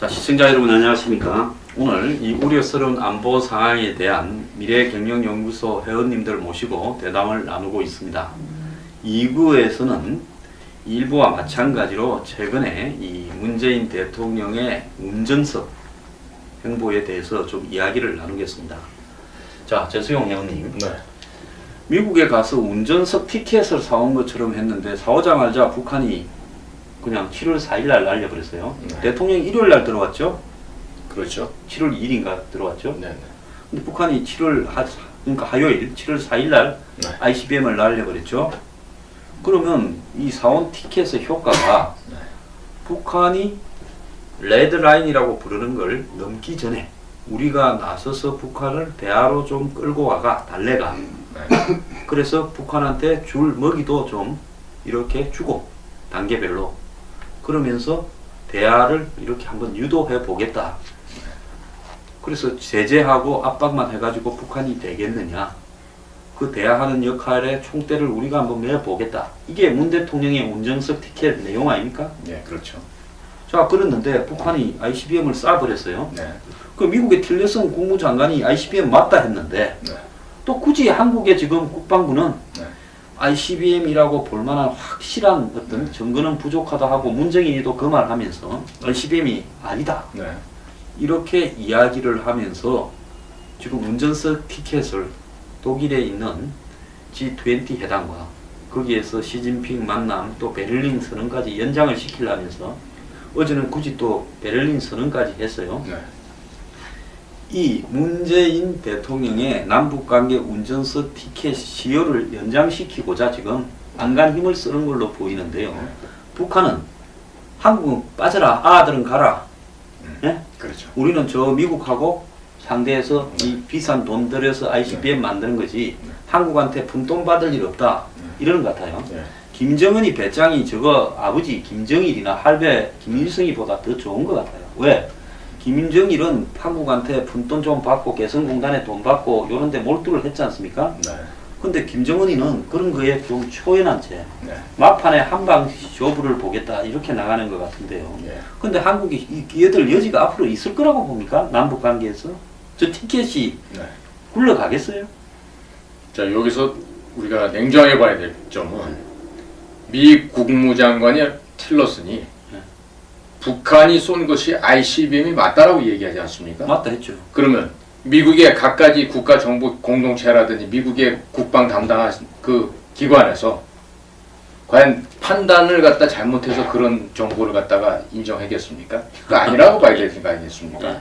자, 시청자 여러분 안녕하십니까? 오늘 이 우려스러운 안보 상황에 대한 미래경영연구소 회원님들 모시고 대담을 나누고 있습니다. 2부에서는 일부와 마찬가지로 최근에 이 문재인 대통령의 운전석 행보에 대해서 좀 이야기를 나누겠습니다. 자, 재수용 회원님. 네. 미국에 가서 운전석 티켓을 사온 것처럼 했는데 사오자마자 북한이 그냥 7월 4일 날 날려버렸어요. 네. 대통령이 일요일 날 들어왔죠? 그렇죠. 7월 2일인가 들어왔죠? 네. 근데 북한이 그러니까 화요일 7월 4일 날 네. ICBM을 날려버렸죠? 그러면 이 사온 티켓의 효과가 네. 북한이 레드라인이라고 부르는 걸 넘기 전에 우리가 나서서 북한을 대화로 좀 끌고 와가 달래가. 네. 그래서 북한한테 줄 먹이도 좀 이렇게 주고 단계별로 그러면서 대화를 이렇게 한번 유도해 보겠다. 그래서 제재하고 압박만 해가지고 북한이 되겠느냐. 그 대화하는 역할에 총대를 우리가 한번 매보겠다. 이게 문 대통령의 운전석 티켓 내용 아닙니까? 네, 그렇죠. 자, 그랬는데 북한이 ICBM을 쏴버렸어요. 네. 그 미국의 틸러슨 국무장관이 ICBM 맞다 했는데 네. 또 굳이 한국의 지금 국방부는 네. ICBM이라고 볼만한 확실한 어떤 증거는 부족하다 하고 문정인이도 그 말 하면서 ICBM이 아니다. 네. 이렇게 이야기를 하면서 지금 운전석 티켓을 독일에 있는 G20 회담과 거기에서 시진핑 만남 또 베를린 선언까지 연장을 시키려면서 어제는 굳이 또 베를린 선언까지 했어요. 네. 이 문재인 대통령의 남북관계 운전석 티켓 시효를 연장시키고자 지금 안간 힘을 쓰는 걸로 보이는데요. 북한은 한국은 빠져라, 아들은 가라. 예? 그렇죠. 우리는 저 미국하고 상대해서 이 비싼 돈 들여서 ICBM 만드는 거지 한국한테 푼돈 받을 일 없다. 이러는 것 같아요. 네. 김정은이 배짱이 저거 아버지 김정일이나 할배 김일성이보다 더 좋은 것 같아요. 왜? 김정일은 한국한테 푼돈 좀 받고 개성공단에 돈 받고 요런 데 몰두를 했지 않습니까? 네. 근데 김정은이는 그런 거에 좀 초연한 채 네. 막판에 한방 쇼부를 보겠다 이렇게 나가는 것 같은데요. 네. 근데 한국이 이 기회들 여지가 앞으로 있을 거라고 봅니까? 남북 관계에서? 저 티켓이 네. 굴러가겠어요? 자, 여기서 우리가 냉정하게 봐야 될 점은 미 국무장관이 틸러슨이 북한이 쏜 것이 ICBM이 맞다라고 얘기하지 않습니까? 맞다 했죠. 그러면 미국의 각가지 국가 정보 공동체라든지 미국의 국방 담당한 그 기관에서 과연 판단을 갖다 잘못해서 그런 정보를 갖다가 인정하겠습니까? 그거 아니라고 봐야 되는 거 아니겠습니까?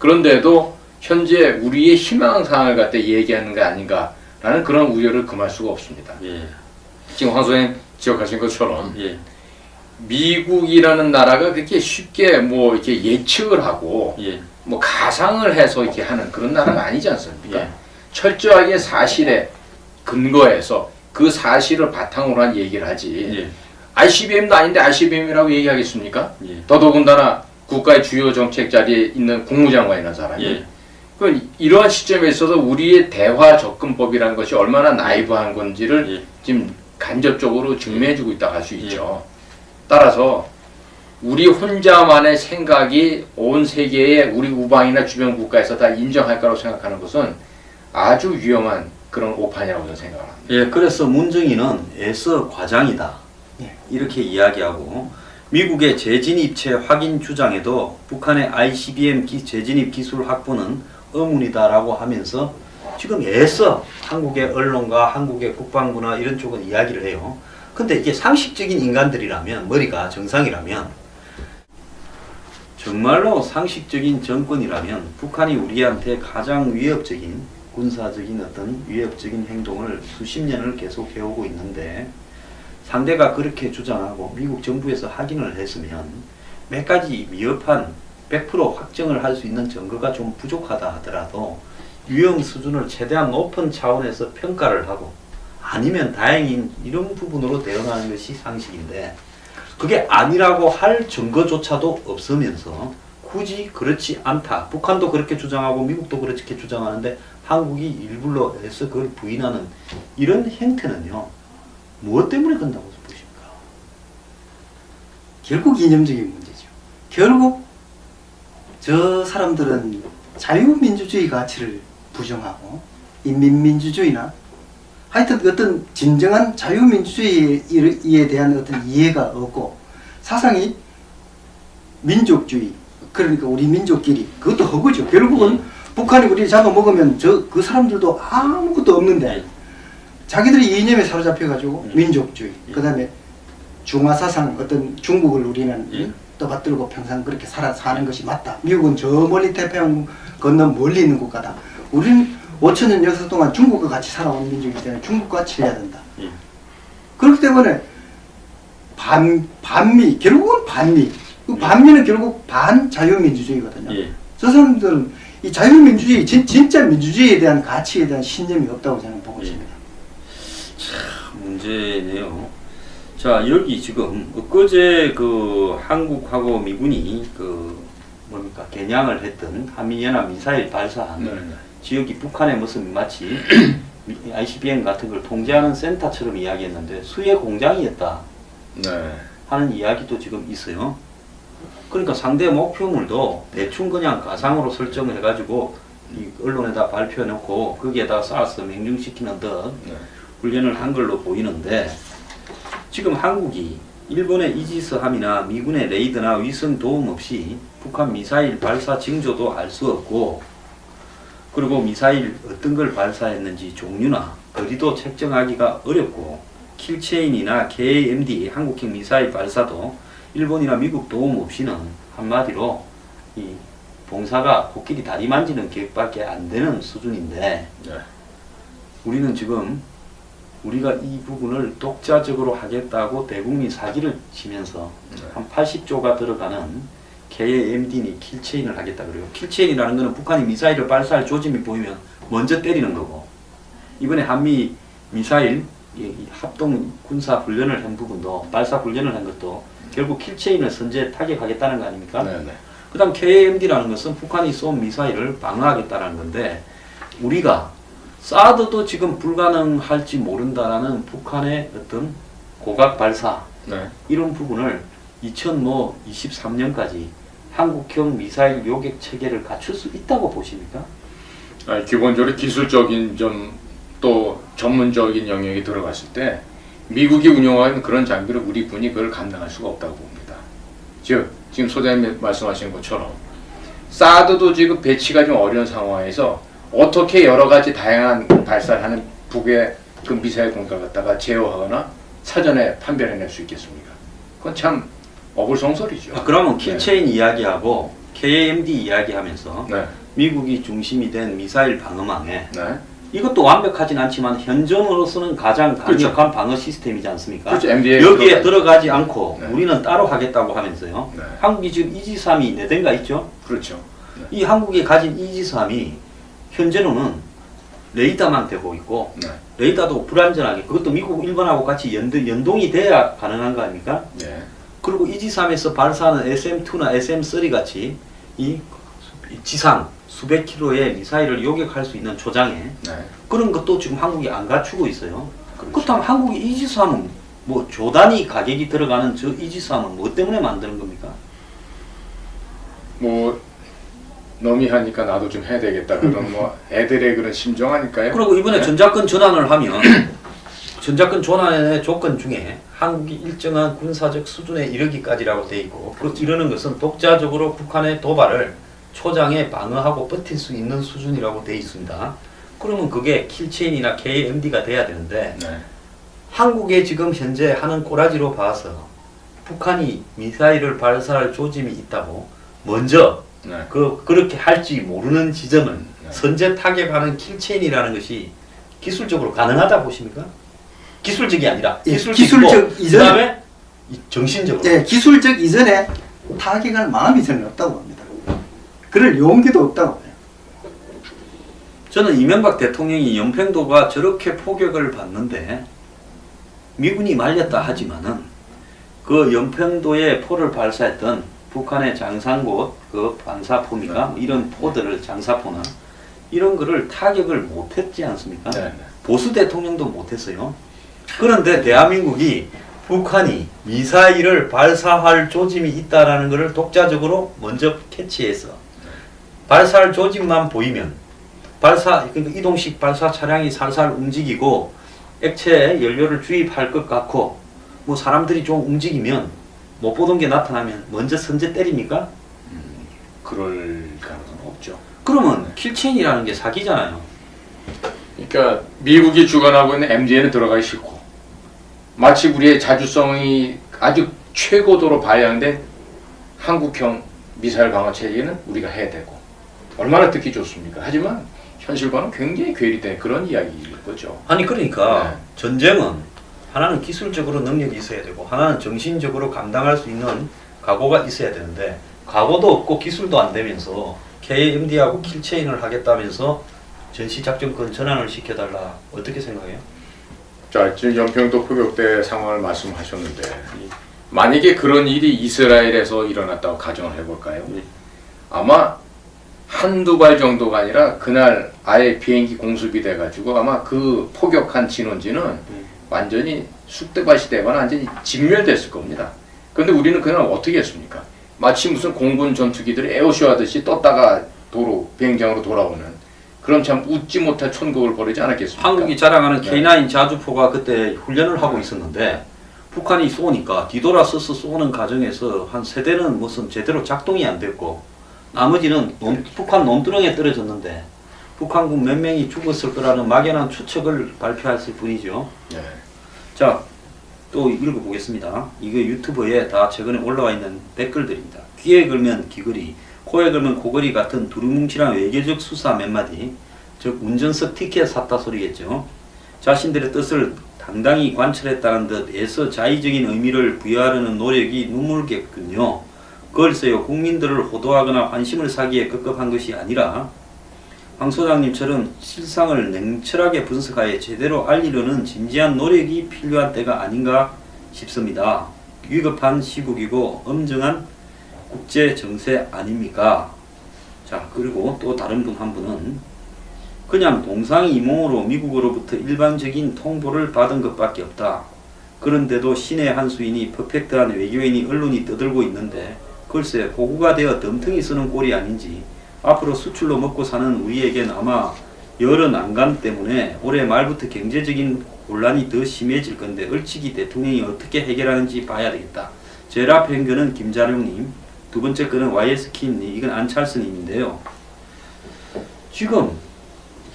그런데도 현재 우리의 희망사항을 갖다 얘기하는 게 아닌가라는 그런 우려를 금할 수가 없습니다. 예. 지금 황 소장님 지적하신 것처럼 예. 미국이라는 나라가 그렇게 쉽게 뭐 이렇게 예측을 하고 예. 뭐 가상을 해서 이렇게 하는 그런 나라가 아니지 않습니까? 예. 철저하게 사실에 근거해서 그 사실을 바탕으로 한 얘기를 하지. 예. ICBM도 아닌데 ICBM이라고 얘기하겠습니까? 예. 더더군다나 국가의 주요 정책 자리에 있는 국무장관이라는 사람이. 예. 이러한 시점에 있어서 우리의 대화 접근법이라는 것이 얼마나 나이브한 건지를 예. 지금 간접적으로 증명해주고 있다고 할 수 있죠. 따라서 우리 혼자만의 생각이 온 세계의 우리 우방이나 주변 국가에서 다 인정할 거라고 생각하는 것은 아주 위험한 그런 오판이라고 저는 생각합니다. 예, 그래서 문정인은 애써 과장이다. 이렇게 이야기하고 미국의 재진입체 확인 주장에도 북한의 ICBM 재진입 기술 확보는 의문이다라고 하면서 지금 애써 한국의 언론과 한국의 국방부나 이런 쪽은 이야기를 해요. 근데 이게 상식적인 인간들이라면, 머리가 정상이라면, 정말로 상식적인 정권이라면 북한이 우리한테 가장 위협적인 군사적인 어떤 위협적인 행동을 수십 년을 계속 해오고 있는데 상대가 그렇게 주장하고 미국 정부에서 확인을 했으면 몇 가지 미흡한 100% 확정을 할 수 있는 증거가 좀 부족하다 하더라도 위험 수준을 최대한 높은 차원에서 평가를 하고 아니면 다행인 이런 부분으로 대응하는 것이 상식인데 그게 아니라고 할 증거조차도 없으면서 굳이 그렇지 않다. 북한도 그렇게 주장하고 미국도 그렇게 주장하는데 한국이 일부러 해서 그걸 부인하는 이런 행태는요. 무엇 때문에 그런다고 보십니까? 결국 이념적인 문제죠. 결국 저 사람들은 자유민주주의 가치를 부정하고 인민민주주의나 하여튼 어떤 진정한 자유민주주의에 대한 어떤 이해가 없고 사상이 민족주의, 그러니까 우리 민족끼리, 그것도 허구죠. 결국은 북한이 우리를 잡아먹으면 그 사람들도 아무것도 없는데 자기들이 이념에 사로잡혀가지고 민족주의, 그 다음에 중화사상, 어떤 중국을 우리는 떠받들고 평생 그렇게 사는 것이 맞다. 미국은 저 멀리 태평양 건너 멀리 있는 국가다. 우리는 5천년 역사 동안 중국과 같이 살아온 민족이기 때문에 중국과 같이 해야 된다. 그렇기 때문에 반미, 결국은 반미. 그 반미는 결국 반자유민주주의거든요. 저 사람들은 이 자유민주주의, 진짜 민주주의에 대한 가치에 대한 신념이 없다고 저는 보고 있습니다. 참 문제네요. 자, 여기 지금 엊그제 그 한국하고 미군이 그 뭡니까 겨냥을 했던 한미연합 미사일 발사한 지역이 북한의 모습이 마치 ICBM 같은 걸 통제하는 센터처럼 이야기했는데 수해 공장이었다 하는 이야기도 지금 있어요. 그러니까 상대 목표물도 대충 그냥 가상으로 설정을 해가지고 이 언론에다 발표해놓고 거기에다 쏴서 명중시키는 듯 훈련을 한 걸로 보이는데, 지금 한국이 일본의 이지스함이나 미군의 레이더나 위성 도움 없이 북한 미사일 발사 징조도 알 수 없고, 그리고 미사일 어떤 걸 발사했는지 종류나 거리도 책정하기가 어렵고, 킬체인이나 KMD 한국형 미사일 발사도 일본이나 미국 도움 없이는 한마디로 이 봉사가 코끼리 다리 만지는 격밖에 안 되는 수준인데, 우리는 지금 우리가 이 부분을 독자적으로 하겠다고 대국민 사기를 치면서 한 80조가 들어가는 KMD니 킬체인을 하겠다 그래요. 킬체인이라는 거는 북한이 미사일을 발사할 조짐이 보이면 먼저 때리는 거고, 이번에 한미 미사일 합동 군사 훈련을 한 부분도, 발사 훈련을 한 것도 결국 킬체인을 선제 타격하겠다는 거 아닙니까? 그 다음 KMD라는 것은 북한이 쏜 미사일을 방어하겠다는 건데, 우리가 사드도 지금 불가능할지 모른다라는 북한의 어떤 고각 발사, 이런 부분을 2023년까지 한국형 미사일 요격 체계를 갖출 수 있다고 보십니까? 기본적으로 기술적인 점 또 전문적인 영역이 들어갔을 때 미국이 운영하는 그런 장비를 우리 군이 그걸 감당할 수가 없다고 봅니다. 즉 지금 소장님 말씀하신 것처럼 사드도 지금 배치가 좀 어려운 상황에서 어떻게 여러 가지 다양한 발사를 하는 북의 그 미사일 공격을 갖다가 제어하거나 사전에 판별해낼 수 있겠습니까? 그건 참 어불성설이죠. 그러면 킬체인 이야기하고 KMD 이야기하면서 미국이 중심이 된 미사일 방어망에 이것도 완벽하진 않지만 현존으로서는 가장 강력한 방어 시스템이지 않습니까? 여기에 들어가지 않고 우리는 따로 하겠다고 하면서요. 한국이 지금 이지스함이 4대인가 있죠? 그렇죠. 이 한국이 가진 이지스함이 현재로는 레이더만 되고 있고, 레이더도 불안전하게, 그것도 미국, 일본하고 같이 연동이 돼야 가능한 거 아닙니까? 그리고 이지스함에서 발사하는 SM-2나 SM-3 같이 이 지상 수백 킬로의 미사일을 요격할 수 있는 조장에 그런 것도 지금 한국이 안 갖추고 있어요. 그렇다면 한국이 이지스함은 뭐 조단위 가격이 들어가는 저 이지스함은 뭐 때문에 만드는 겁니까? 뭐 너미 하니까 나도 좀 해야 되겠다 그런 뭐 애들의 그런 심정 아닐까요? 그리고 이번에 전자권 전환을 하면 전자권 전환의 조건 중에 한국이 일정한 군사적 수준에 이르기까지라고 돼 있고, 이러는 것은 독자적으로 북한의 도발을 초장에 방어하고 버틸 수 있는 수준이라고 돼 있습니다. 그러면 그게 킬체인이나 KMD가 돼야 되는데, 한국에 지금 현재 하는 꼬라지로 봐서 북한이 미사일을 발사할 조짐이 있다고 먼저 그렇게 할지 모르는 지점을 선제 타격하는 킬체인이라는 것이 기술적으로 가능하다 보십니까? 기술적이 아니라 기술적 이전, 그다음에 정신적으로. 기술적 이전에 타격할 마음이 저는 없다고 봅니다. 그럴 용기도 없다고 봐요. 저는 이명박 대통령이 연평도가 저렇게 포격을 받는데 미군이 말렸다 하지만은 그 연평도에 포를 발사했던 북한의 장산곳 그 반사포니까 이런 포들을, 장사포나 이런 거를 타격을 못했지 않습니까? 보수 대통령도 못했어요. 그런데 대한민국이 북한이 미사일을 발사할 조짐이 있다라는 것을 독자적으로 먼저 캐치해서 발사할 조짐만 보이면 그러니까 이동식 발사 차량이 살살 움직이고 액체 연료를 주입할 것 같고 뭐 사람들이 좀 움직이면 못 보던 게 나타나면 먼저 선제 때립니까? 그럴 가능성은 없죠. 그러면 킬체인이라는 게 사기잖아요. 그러니까 미국이 주관하고 있는 MDN에 들어가기 싫고 마치 우리의 자주성이 아주 최고도로 발양된 한국형 미사일 방어 체계는 우리가 해야 되고 얼마나 듣기 좋습니까? 하지만 현실과는 굉장히 괴리된 그런 이야기일 거죠. 아니 그러니까 네. 전쟁은 하나는 기술적으로 능력이 있어야 되고 하나는 정신적으로 감당할 수 있는 각오가 있어야 되는데 각오도 없고 기술도 안 되면서 KMD하고 킬체인을 하겠다면서 전시작전권 전환을 시켜달라. 어떻게 생각해요? 자, 지금 연평도 포격대 상황을 말씀하셨는데 만약에 그런 일이 이스라엘에서 일어났다고 가정을 해볼까요? 네. 아마 한두 발 정도가 아니라 그날 아예 비행기 공습이 돼가지고 아마 그 포격한 진원지는 완전히 쑥대밭이 되거나 완전히 진멸됐을 겁니다. 그런데 우리는 그날 어떻게 했습니까? 마치 무슨 공군 전투기들이 에어쇼 하듯이 떴다가 비행장으로 돌아오는 그런 참 웃지 못할 천국을 벌이지 않았겠습니까? 한국이 자랑하는 네. K9 자주포가 그때 훈련을 하고 있었는데 북한이 쏘니까 뒤돌아서서 쏘는 과정에서 한 세 대는 무슨 제대로 작동이 안 됐고 나머지는 북한 논두렁에 떨어졌는데 북한군 몇 명이 죽었을 거라는 막연한 추측을 발표했을 뿐이죠. 네. 자, 또 읽어보겠습니다. 이게 유튜브에 다 최근에 올라와 있는 댓글들입니다. 귀에 걸면 귀걸이, 코에 걸면 코걸이 같은 두루뭉실한 외교적 수사 몇 마디, 즉 운전석 티켓 샀다 소리겠죠. 자신들의 뜻을 당당히 관철했다는 듯 애써 자의적인 의미를 부여하려는 노력이 눈물겠군요. 글쎄요, 국민들을 호도하거나 환심을 사기에 급급한 것이 아니라 황 소장님처럼 실상을 냉철하게 분석하여 제대로 알리려는 진지한 노력이 필요한 때가 아닌가 싶습니다. 위급한 시국이고 엄정한 국제 정세 아닙니까? 자, 그리고 또 다른 분 한 분은 그냥 동상이몽으로 미국으로부터 일반적인 통보를 받은 것밖에 없다. 그런데도 신의 한 수인이 퍼펙트한 외교인이 언론이 떠들고 있는데 글쎄 고구가 되어 덤텅이 쓰는 꼴이 아닌지 앞으로 수출로 먹고 사는 우리에겐 아마 여러 난관 때문에 올해 말부터 경제적인 혼란이 더 심해질 건데 얼치기 대통령이 어떻게 해결하는지 봐야 되겠다. 제일 앞에 연결은 김자룡님, 두 번째 거는 YSK님, 이건 안찰스님인데요. 지금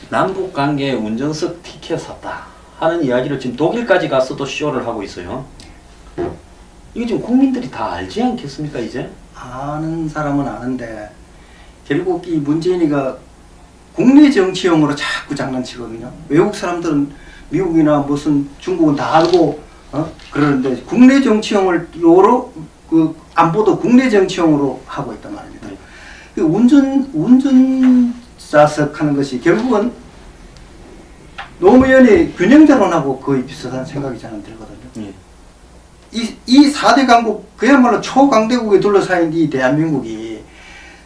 남북관계 운전석 티켓 샀다 하는 이야기를 지금 독일까지 가서도 쇼를 하고 있어요. 이게 지금 국민들이 다 알지 않겠습니까 이제? 아는 사람은 아는데 결국 이 문재인이가 국내 정치용으로 자꾸 장난치거든요. 외국 사람들은 미국이나 무슨 중국은 다 알고 그러는데 국내 정치용으로 그 안보도 국내 정치용으로 하고 있단 말입니다. 네. 그 운전자석 하는 것이 결국은 노무현이 균형자론하고 거의 비슷한 생각이 저는 들거든요. 네. 이 4대 강국 그야말로 초강대국에 둘러싸인 이 대한민국이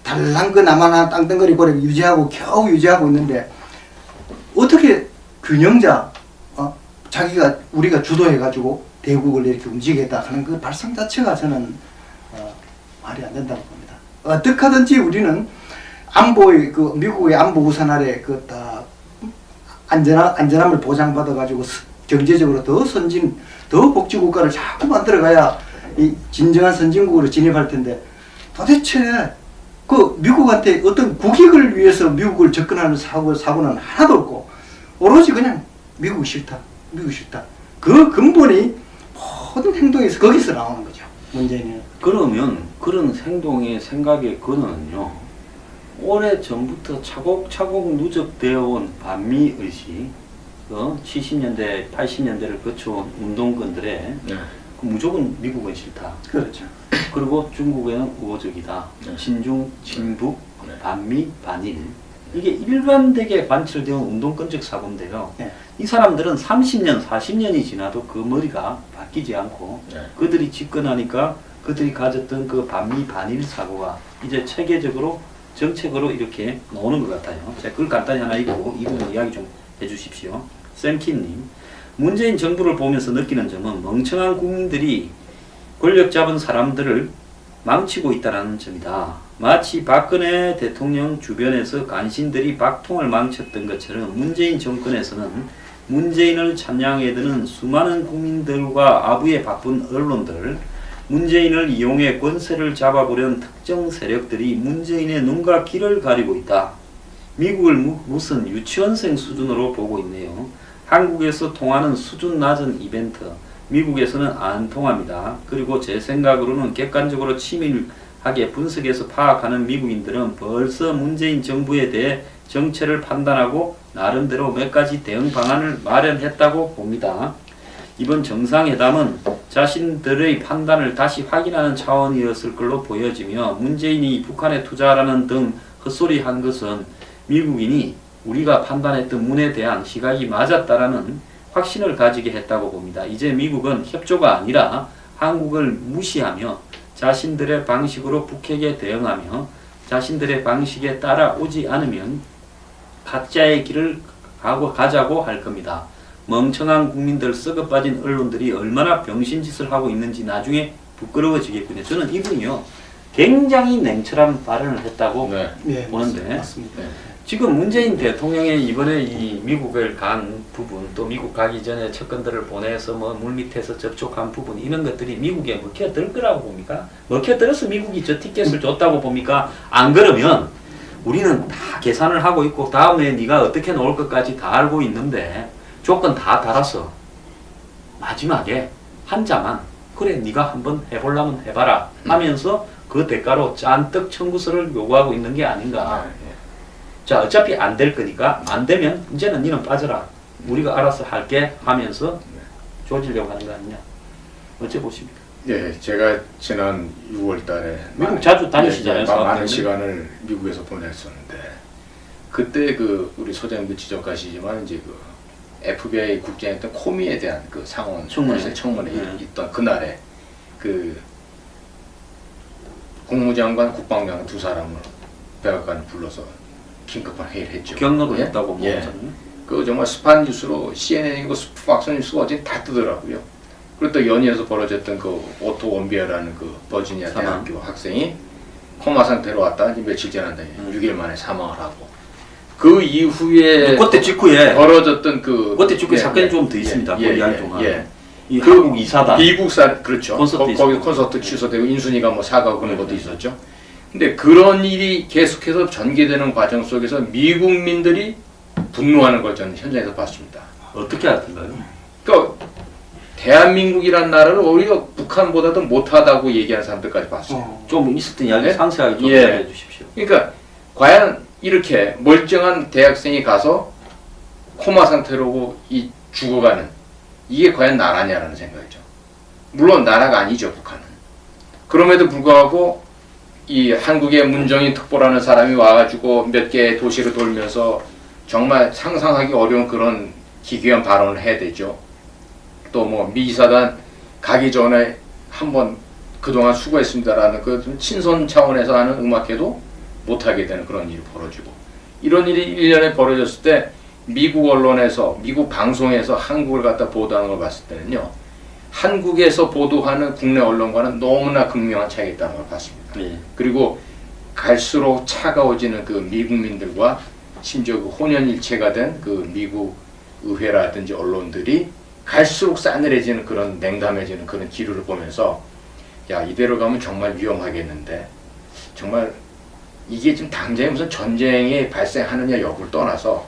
달랑 그 남한한 땅덩어리 고래 유지하고 겨우 유지하고 있는데 어떻게 균형자 자기가 우리가 주도해가지고 대국을 이렇게 움직이겠다 하는 그 발상 자체가 저는 말이 안 된다고 봅니다. 어떻게 하든지 우리는 안보의 그 미국의 안보 우산 아래 그다 안전함을 보장받아가지고 경제적으로 더 선진, 더 복지국가를 자꾸 만들어가야 이 진정한 선진국으로 진입할 텐데 도대체 그 미국한테 어떤 국익을 위해서 미국을 접근하는 사고는 하나도 없고 오로지 그냥 미국 싫다, 미국 싫다. 그 근본이 모든 행동에서 거기서 나오는 거죠. 문제는. 그러면 그런 행동의 생각의 근원은요. 오래 전부터 차곡차곡 누적되어 온 반미의식, 70년대, 80년대를 거쳐온 운동권들의 네. 무조건 미국은 싫다. 그렇죠. 그리고 중국에는 우호적이다. 네. 친중, 친북, 네. 반미, 반일. 이게 일반되게 관철되어 온 운동권적 사고인데요. 네. 이 사람들은 30년, 40년이 지나도 그 머리가 바뀌지 않고 네. 그들이 집권하니까 그들이 가졌던 그 반미, 반일 사고가 이제 체계적으로 정책으로 이렇게 나오는 것 같아요. 제가 그걸 간단히 하나 읽고 이 부분 이야기 좀 해주십시오. 샘킴님, 문재인 정부를 보면서 느끼는 점은 멍청한 국민들이 권력 잡은 사람들을 망치고 있다는 점이다. 마치 박근혜 대통령 주변에서 간신들이 박통을 망쳤던 것처럼 문재인 정권에서는 문재인을 찬양해드는 수많은 국민들과 아부에 바쁜 언론들, 문재인을 이용해 권세를 잡아보려는 특정 세력들이 문재인의 눈과 귀를 가리고 있다. 미국을 무슨 유치원생 수준으로 보고 있네요. 한국에서 통하는 수준 낮은 이벤트, 미국에서는 안 통합니다. 그리고 제 생각으로는 객관적으로 치밀하게 분석해서 파악하는 미국인들은 벌써 문재인 정부에 대해 정체를 판단하고 나름대로 몇 가지 대응 방안을 마련했다고 봅니다. 이번 정상회담은 자신들의 판단을 다시 확인하는 차원이었을 걸로 보여지며 문재인이 북한에 투자하라는 등 헛소리 한 것은 미국인이 우리가 판단했던 문에 대한 시각이 맞았다라는 확신을 가지게 했다고 봅니다. 이제 미국은 협조가 아니라 한국을 무시하며 자신들의 방식으로 북핵에 대응하며 자신들의 방식에 따라오지 않으면 각자의 길을 가자고 할 겁니다. 멍청한 국민들, 썩어빠진 언론들이 얼마나 병신짓을 하고 있는지 나중에 부끄러워지겠군요. 저는 이분이요 굉장히 냉철한 발언을 했다고 보는데 맞습니다. 지금 문재인 대통령이 이번에 이 미국을 간 부분, 또 미국 가기 전에 측근들을 보내서 뭐 물밑에서 접촉한 부분, 이런 것들이 미국에 먹혀들 거라고 봅니까? 먹혀들어서 미국이 저 티켓을 줬다고 봅니까? 안 그러면 우리는 다 계산을 하고 있고 다음에 네가 어떻게 나올 것까지 다 알고 있는데 조건 다 달아서 마지막에 한 자만 그래 네가 한번 해보려면 해봐라 하면서 그 대가로 잔뜩 청구서를 요구하고 있는 게 아닌가. 자, 어차피 안 될 거니까 안 되면 이제는 니는 빠져라. 우리가 알아서 할게 하면서 조지려고 하는 거 아니냐. 어째 보십니까? 예, 제가 지난 6월 달에 미국 자주 다니시잖아요. 많은 시간을 미국에서 보냈었는데 그때 그 우리 소장님도 지적하시지만 이제 그 FBI 국장했던 코미에 대한 그 상원 청문회 있던 그날에 그 국무장관, 국방장관 두 사람을 백악관에 불러서 긴급한 회의를 했죠. 경로를 예? 했다고 예. 보거든요. 그 정말 스판 뉴스로 CNN이고 팍스 뉴스가 어제 다 뜨더라고요. 그리고 또 연이어서 벌어졌던 그 오토 원비어라는 그 버지니아 사망. 대학교 학생이 코마 상태로 왔다가 이제 며칠 지났는데 6일 만에 사망을 하고 그 이후에 그때 직후에 벌어졌던 그 그때 직후에 사건이 좀 더 있습니다. 거기 동안. 이 그 한국 이사단 미국산 그렇죠. 콘서트 거기 콘서트 취소되고 인순이가 뭐 사과하고 그런 것도 있었죠. 근데 그런 일이 계속해서 전개되는 과정 속에서 미국민들이 분노하는 걸 저는 현장에서 봤습니다. 어떻게 하던가요? 그러니까 대한민국이란 나라를 오히려 북한보다도 못하다고 얘기하는 사람들까지 봤어요. 좀 있었던 이야기 네? 상세하게 좀 예. 알려 주십시오. 그러니까 과연 이렇게 멀쩡한 대학생이 가서 코마 상태로 죽어가는 이게 과연 나라냐라는 생각이죠. 물론 나라가 아니죠, 북한은. 그럼에도 불구하고 이 한국의 문정인 특보라는 사람이 와가지고 몇 개의 도시를 돌면서 정말 상상하기 어려운 그런 기괴한 발언을 해야 되죠. 또 뭐 미사단 가기 전에 한번 그동안 수고했습니다라는 그 친선 차원에서 하는 음악회도 못하게 되는 그런 일이 벌어지고 이런 일이 1년에 벌어졌을 때 미국 언론에서 미국 방송에서 한국을 갖다 보도하는 걸 봤을 때는요. 한국에서 보도하는 국내 언론과는 너무나 극명한 차이가 있다는 걸 봤습니다. 네. 그리고 갈수록 차가워지는 그 미국민들과 심지어 그 혼연일체가 된 그 미국 의회라든지 언론들이 갈수록 싸늘해지는 그런 냉담해지는 그런 기류를 보면서 야 이대로 가면 정말 위험하겠는데 정말 이게 지금 당장에 무슨 전쟁이 발생하느냐 여부를 떠나서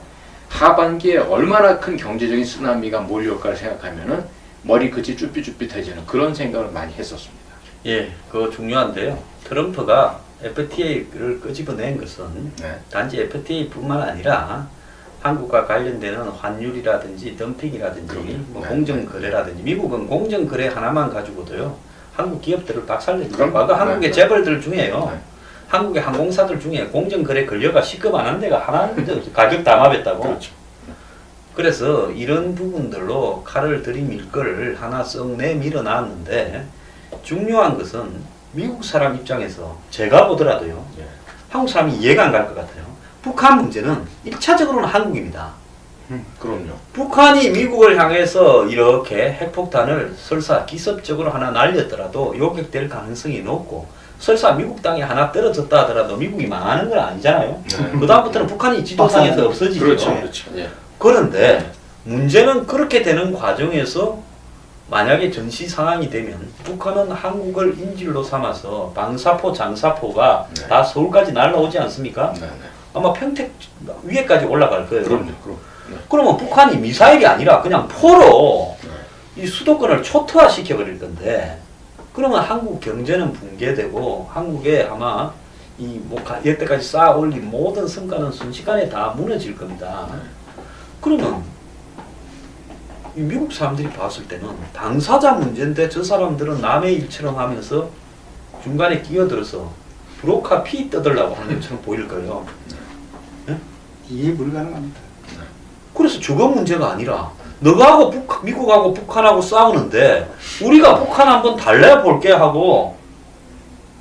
하반기에 얼마나 큰 경제적인 쓰나미가 몰려올까를 생각하면은 머리끝이 쭈삣쭈삣해지는 그런 생각을 많이 했었습니다. 예, 그거 중요한데요. 트럼프가 FTA를 끄집어낸 것은 네. 단지 FTA뿐만 아니라 한국과 관련되는 환율이라든지 덤핑이라든지 뭐 네. 공정거래라든지 미국은 공정거래 하나만 가지고도요. 한국 기업들을 박살냈죠. 그럼, 과거 한국의 네. 재벌들 중에요. 네. 한국의 항공사들 중에 공정거래 권료가 시급 안 한 데가 하나는 가격 담합했다고. 그렇죠. 그래서 이런 부분들로 칼을 들이밀 걸 하나 썩 내밀어 놨는데 중요한 것은 미국 사람 입장에서 제가 보더라도요. 네. 한국 사람이 이해가 안 갈 것 같아요. 북한 문제는 1차적으로는 한국입니다. 그럼요. 북한이 미국을 향해서 이렇게 핵폭탄을 설사 기습적으로 하나 날렸더라도 요격될 가능성이 높고 설사 미국 땅이 하나 떨어졌다 하더라도 미국이 망하는 건 아니잖아요. 네. 그 다음부터는 북한이 지도상에서 없어지죠. 그렇죠, 그렇죠. 예. 그런데 문제는 그렇게 되는 과정에서 만약에 전시 상황이 되면 북한은 한국을 인질로 삼아서 방사포, 장사포가 네. 다 서울까지 날라오지 않습니까? 네, 네. 아마 평택 위에까지 올라갈 거예요. 그럼요, 그럼. 네. 그러면 북한이 미사일이 아니라 그냥 포로 이 수도권을 초토화시켜 버릴 건데, 그러면 한국 경제는 붕괴되고 한국에 아마 이뭐 여태까지 쌓아 올린 모든 성과는 순식간에 다 무너질 겁니다. 그러면 이 미국 사람들이 봤을 때는 당사자 문제인데 저 사람들은 남의 일처럼 하면서 중간에 끼어들어서 브로카 피 뜯으려고 하는 것처럼 보일 거예요. 이해 불가능합니다. 그래서 저거 문제가 아니라 너하고 미국하고 북한하고 싸우는데 우리가 북한 한번 달래볼게 하고,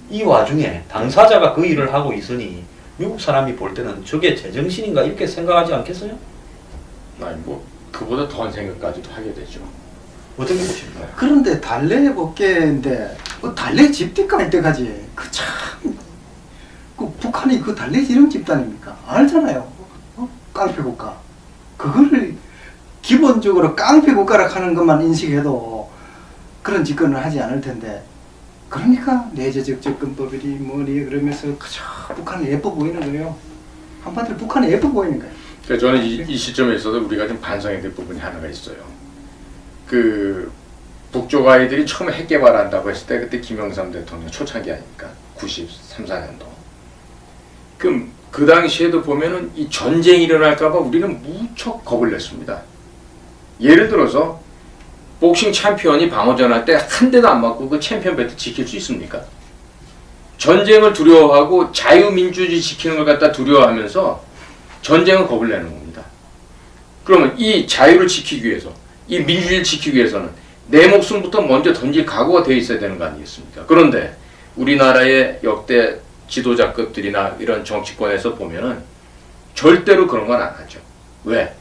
이 와중에 당사자가 그 일을 하고 있으니 미국 사람이 볼 때는 저게 제정신인가 이렇게 생각하지 않겠어요? 아니 뭐 그보다 더한 생각까지도 하게 되죠. 어떻게 보십니까? 그런데 달래 복개인데 그 달래 집집갈 때까지 그 참 그 북한이 그 달래 지령 집단입니까? 알잖아요. 깡패 국가. 그거를 기본적으로 깡패 국가라 하는 것만 인식해도 그런 집권을 하지 않을 텐데, 그러니까 내재적 접근법이니 뭐니 그러면서 그저 북한이 예뻐 보이는 거예요. 한마디로 북한이 예뻐 보이는 거예요. 그러니까 저는 이 시점에 있어서 우리가 좀 반성해야 될 부분이 하나가 있어요. 그 북쪽 아이들이 처음에 핵 개발한다고 했을 때 그때 김영삼 대통령 초창기 아닙니까? 93, 4년도. 그럼 그 당시에도 보면은 이 전쟁이 일어날까봐 우리는 무척 겁을 냈습니다. 예를 들어서 복싱 챔피언이 방어전할 때 한 대도 안 맞고 그 챔피언 벨트 지킬 수 있습니까? 전쟁을 두려워하고 자유민주주의 지키는 걸 갖다 두려워하면서 전쟁은 겁을 내는 겁니다. 그러면 이 자유를 지키기 위해서, 이 민주주의를 지키기 위해서는 내 목숨부터 먼저 던질 각오가 되어 있어야 되는 거 아니겠습니까? 그런데 우리나라의 역대 지도자급들이나 이런 정치권에서 보면은 절대로 그런 건 안 하죠. 왜?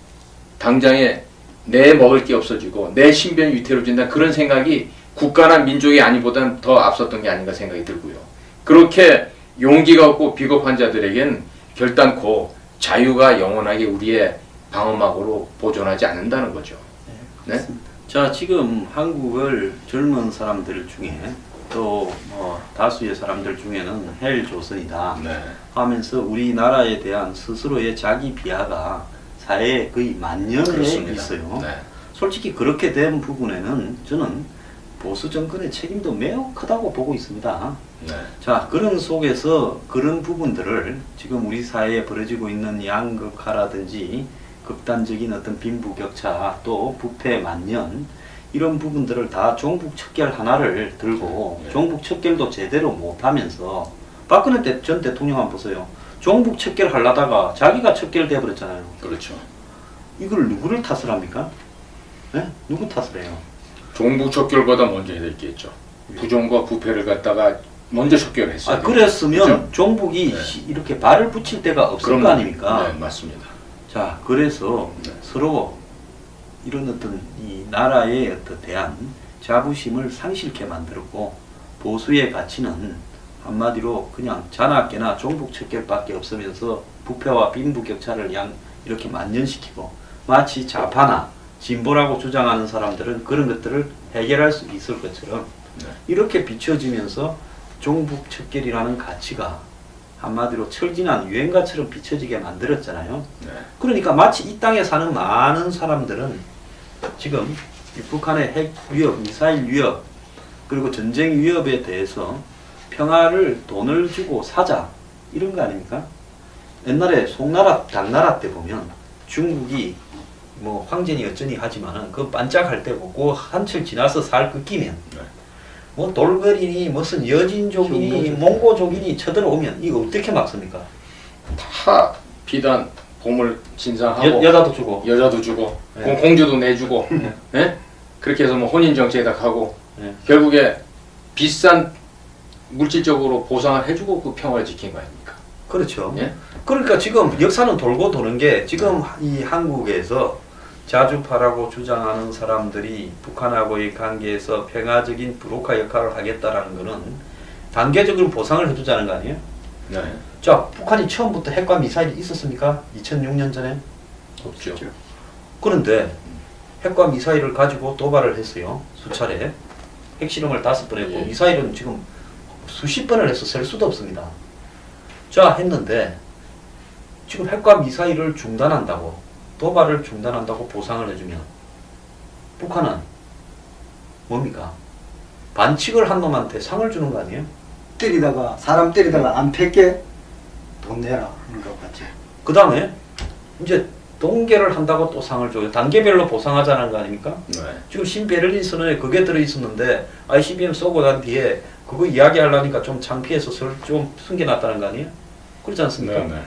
당장에 내 먹을 게 없어지고 내 신변이 위태로워진다, 그런 생각이 국가나 민족이 아니보다는 더 앞섰던 게 아닌가 생각이 들고요. 그렇게 용기가 없고 비겁한 자들에겐 결단코 자유가 영원하게 우리의 방어막으로 보존하지 않는다는 거죠. 네? 자, 지금 한국을 젊은 사람들 중에 또 다수의 사람들 중에는 헬 조선이다 네. 하면서 우리나라에 대한 스스로의 자기 비하가 사회에 거의 만연해 그렇습니다. 있어요. 네. 솔직히 그렇게 된 부분에는 저는 보수 정권의 책임도 매우 크다고 보고 있습니다. 네. 자, 그런 속에서 그런 부분들을 지금 우리 사회에 벌어지고 있는 양극화라든지 극단적인 어떤 빈부격차, 또 부패 만연, 이런 부분들을 다 종북 척결 하나를 들고 네. 종북 척결도 제대로 못하면서, 박근혜 전 대통령 한번 보세요. 종북 척결 하려다가 자기가 척결돼 버렸잖아요. 그렇죠. 이걸 누구를 탓을 합니까? 네? 누구 탓을 해요? 종북 척결보다 먼저 해야 될 게 있죠. 부정과 부패를 갖다가 먼저 척결했어요. 아, 그랬으면 그렇죠? 종북이 네. 이렇게 발을 붙일 데가 없을 거 아닙니까? 네, 맞습니다. 자, 그래서 네. 서로 이런 어떤 이 나라의 어떤 대한 자부심을 상실케 만들었고, 보수의 가치는 한마디로 그냥 자나깨나 종북 척결밖에 없으면서 부패와 빈부격차를 이렇게 만연시키고, 마치 좌파나 진보라고 주장하는 사람들은 그런 것들을 해결할 수 있을 것처럼 네. 이렇게 비춰지면서 종북 척결이라는 가치가 한마디로 철진한 유행가처럼 비춰지게 만들었잖아요. 네. 그러니까 마치 이 땅에 사는 많은 사람들은 지금 이 북한의 핵 위협, 미사일 위협, 그리고 전쟁 위협에 대해서 평화를 돈을 주고 사자, 이런 거 아닙니까? 옛날에 송나라, 당나라 때 보면 중국이 뭐 황제니 어쩌니 하지만은 그 반짝할 때고 그 한철 지나서 살 꺾이면 네. 뭐 돌거리니 무슨 여진족이니 몽고족이니 쳐들어오면 이거 어떻게 막습니까? 다 비단 보물 진상하고 여자도 주고. 여자도 주고 네. 공주도 내주고 네? 그렇게 해서 뭐 혼인 정책에다 가고 네. 결국에 비싼 물질적으로 보상을 해주고 그 평화를 지킨 거 아닙니까? 그렇죠. 예? 그러니까 지금 역사는 돌고 도는 게, 지금 이 한국에서 자주파라고 주장하는 사람들이 북한하고의 관계에서 평화적인 브로커 역할을 하겠다라는 것은 단계적으로 보상을 해주자는 거 아니에요? 네. 자, 북한이 처음부터 핵과 미사일이 있었습니까? 2006년 전에? 없죠. 그런데 핵과 미사일을 가지고 도발을 했어요. 수차례. 핵실험을 5번 했고 예. 미사일은 지금 수십 번을 해서 셀 수도 없습니다. 자, 했는데 지금 핵과 미사일을 중단한다고, 도발을 중단한다고 보상을 해주면 북한은 뭡니까? 반칙을 한 놈한테 상을 주는 거 아니에요? 때리다가 사람 때리다가 안 패게 돈 내라 그런 것 같죠. 그 다음에 이제 동계를 한다고 또 상을 줘요. 단계별로 보상하자는 거 아닙니까? 네. 지금 신베를린 선언에 그게 들어있었는데 ICBM 쏘고 난 뒤에 그거 이야기하려니까 좀 창피해서 좀 숨겨놨다는 거 아니에요? 그렇지 않습니까? 네. 네.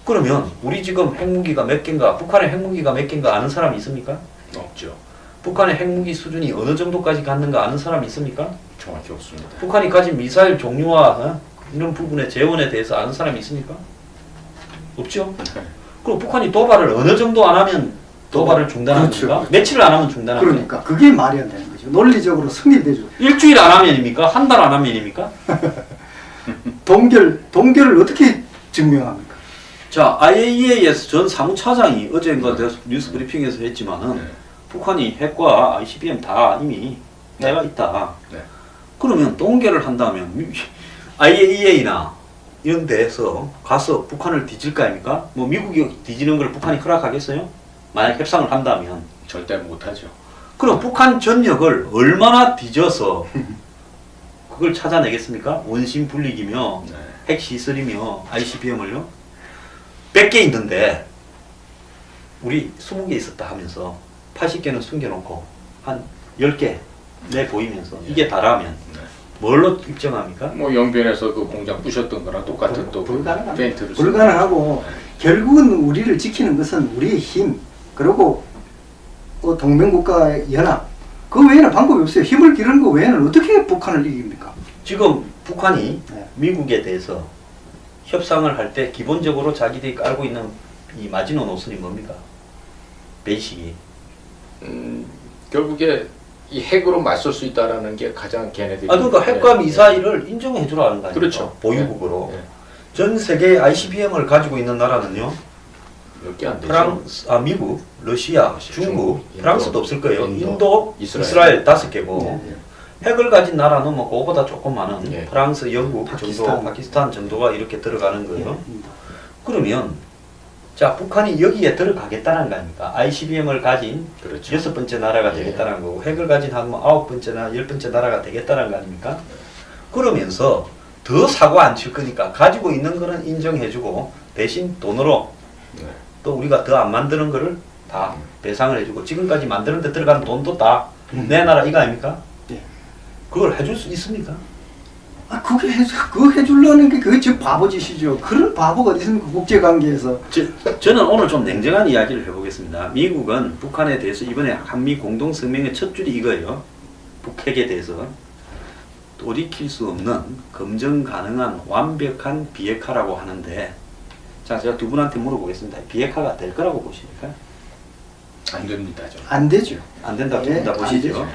그러면 우리 지금 핵무기가 몇 개인가, 북한의 핵무기가 몇 개인가 아는 사람이 있습니까? 없죠. 북한의 핵무기 수준이 어느 정도까지 갔는가 아는 사람이 있습니까? 정확히 없습니다. 북한이 가진 미사일 종류와 이런 부분의 재원에 대해서 아는 사람이 있습니까? 없죠? 네. 그럼 북한이 도발을 어느 정도 안 하면 도발을 중단하는 그렇죠. 겁니까? 며칠 안 하면 중단하는 겁니까? 그러니까 그게 말이 안 되는 거죠. 논리적으로 성립되죠. 일주일 안 하면입니까? 한 달 안 하면입니까? 동결을 어떻게 증명합니까? 자, IAEA에서 전 사무차장이 어제인가 뉴스 브리핑에서 했지만은 네. 북한이 핵과 ICBM 다 이미 내가 있다. 네. 그러면 동결을 한다면 IAEA나 이런 데에서 가서 북한을 뒤질 거 아닙니까? 뭐 미국이 뒤지는 걸 북한이 허락하겠어요? 만약 협상을 한다면. 절대 못하죠. 그럼 북한 전역을 얼마나 뒤져서 그걸 찾아내겠습니까? 원심 분lik이며 네. 핵시설이며 ICBM을요? 100개 있는데 우리 20개 있었다 하면서 80개는 숨겨놓고 한 10개 내 보이면서 이게 다라면 네. 뭘로 입증합니까? 뭐 영변에서 그 공장 부셨던 거랑 똑같은 또 불가능합니다. 페인트를 불가능하고 결국은 우리를 지키는 것은 우리의 힘 그리고 동맹국가 연합 그 외에는 방법이 없어요. 힘을 기르는 거 외에는 어떻게 북한을 이깁니까? 지금 북한이 네. 미국에 대해서 협상을 할 때 기본적으로 자기들이 깔고 있는 이 마지노 노선이 뭡니까? 베이식이. 결국에 이 핵으로 맞설 수 있다라는 게 가장 걔네들이 그러니까 핵과 네. 미사일을 인정해 주라는 거 아닙니까? 그렇죠. 보유국으로. 네. 전 세계 ICBM을 가지고 있는 나라는요. 몇 개 안 되죠. 미국, 러시아, 중국, 인도, 프랑스도 없을 거예요. 인도, 인도, 이스라엘. 이스라엘 5개고. 네. 핵을 가진 나라는 뭐 그거보다 조금 많은 예. 프랑스, 영국 파키스탄. 정도, 파키스탄 정도가 이렇게 들어가는 거예요. 네. 그러면 자 북한이 여기에 들어가겠다는 거 아닙니까? ICBM을 가진 그렇죠. 6번째 나라가 예. 되겠다는 거고 핵을 가진 한 9번째나 10번째 나라가 되겠다는 거 아닙니까? 그러면서 더 사고 안 칠 거니까 가지고 있는 거는 인정해주고 대신 돈으로 네. 또 우리가 더 안 만드는 거를 다 배상을 해주고 지금까지 만드는 데 들어가는 돈도 다 내 나라 이거 아닙니까? 네. 그걸 해줄 수 있습니까? 그거 해주려는 게 그게 저 바보짓이죠. 그런 바보가 어디 있습니까? 국제관계에서. 저는 오늘 좀 냉정한 이야기를 해보겠습니다. 미국은 북한에 대해서 이번에 한미 공동성명의 첫 줄이 이거예요. 북핵에 대해서 돌이킬 수 없는 검증 가능한 완벽한 비핵화라고 하는데 자 제가 두 분한테 물어보겠습니다. 비핵화가 될 거라고 보십니까? 안 됩니다. 좀. 안 되죠. 안 된다고 예, 다 안 보시죠. 되죠.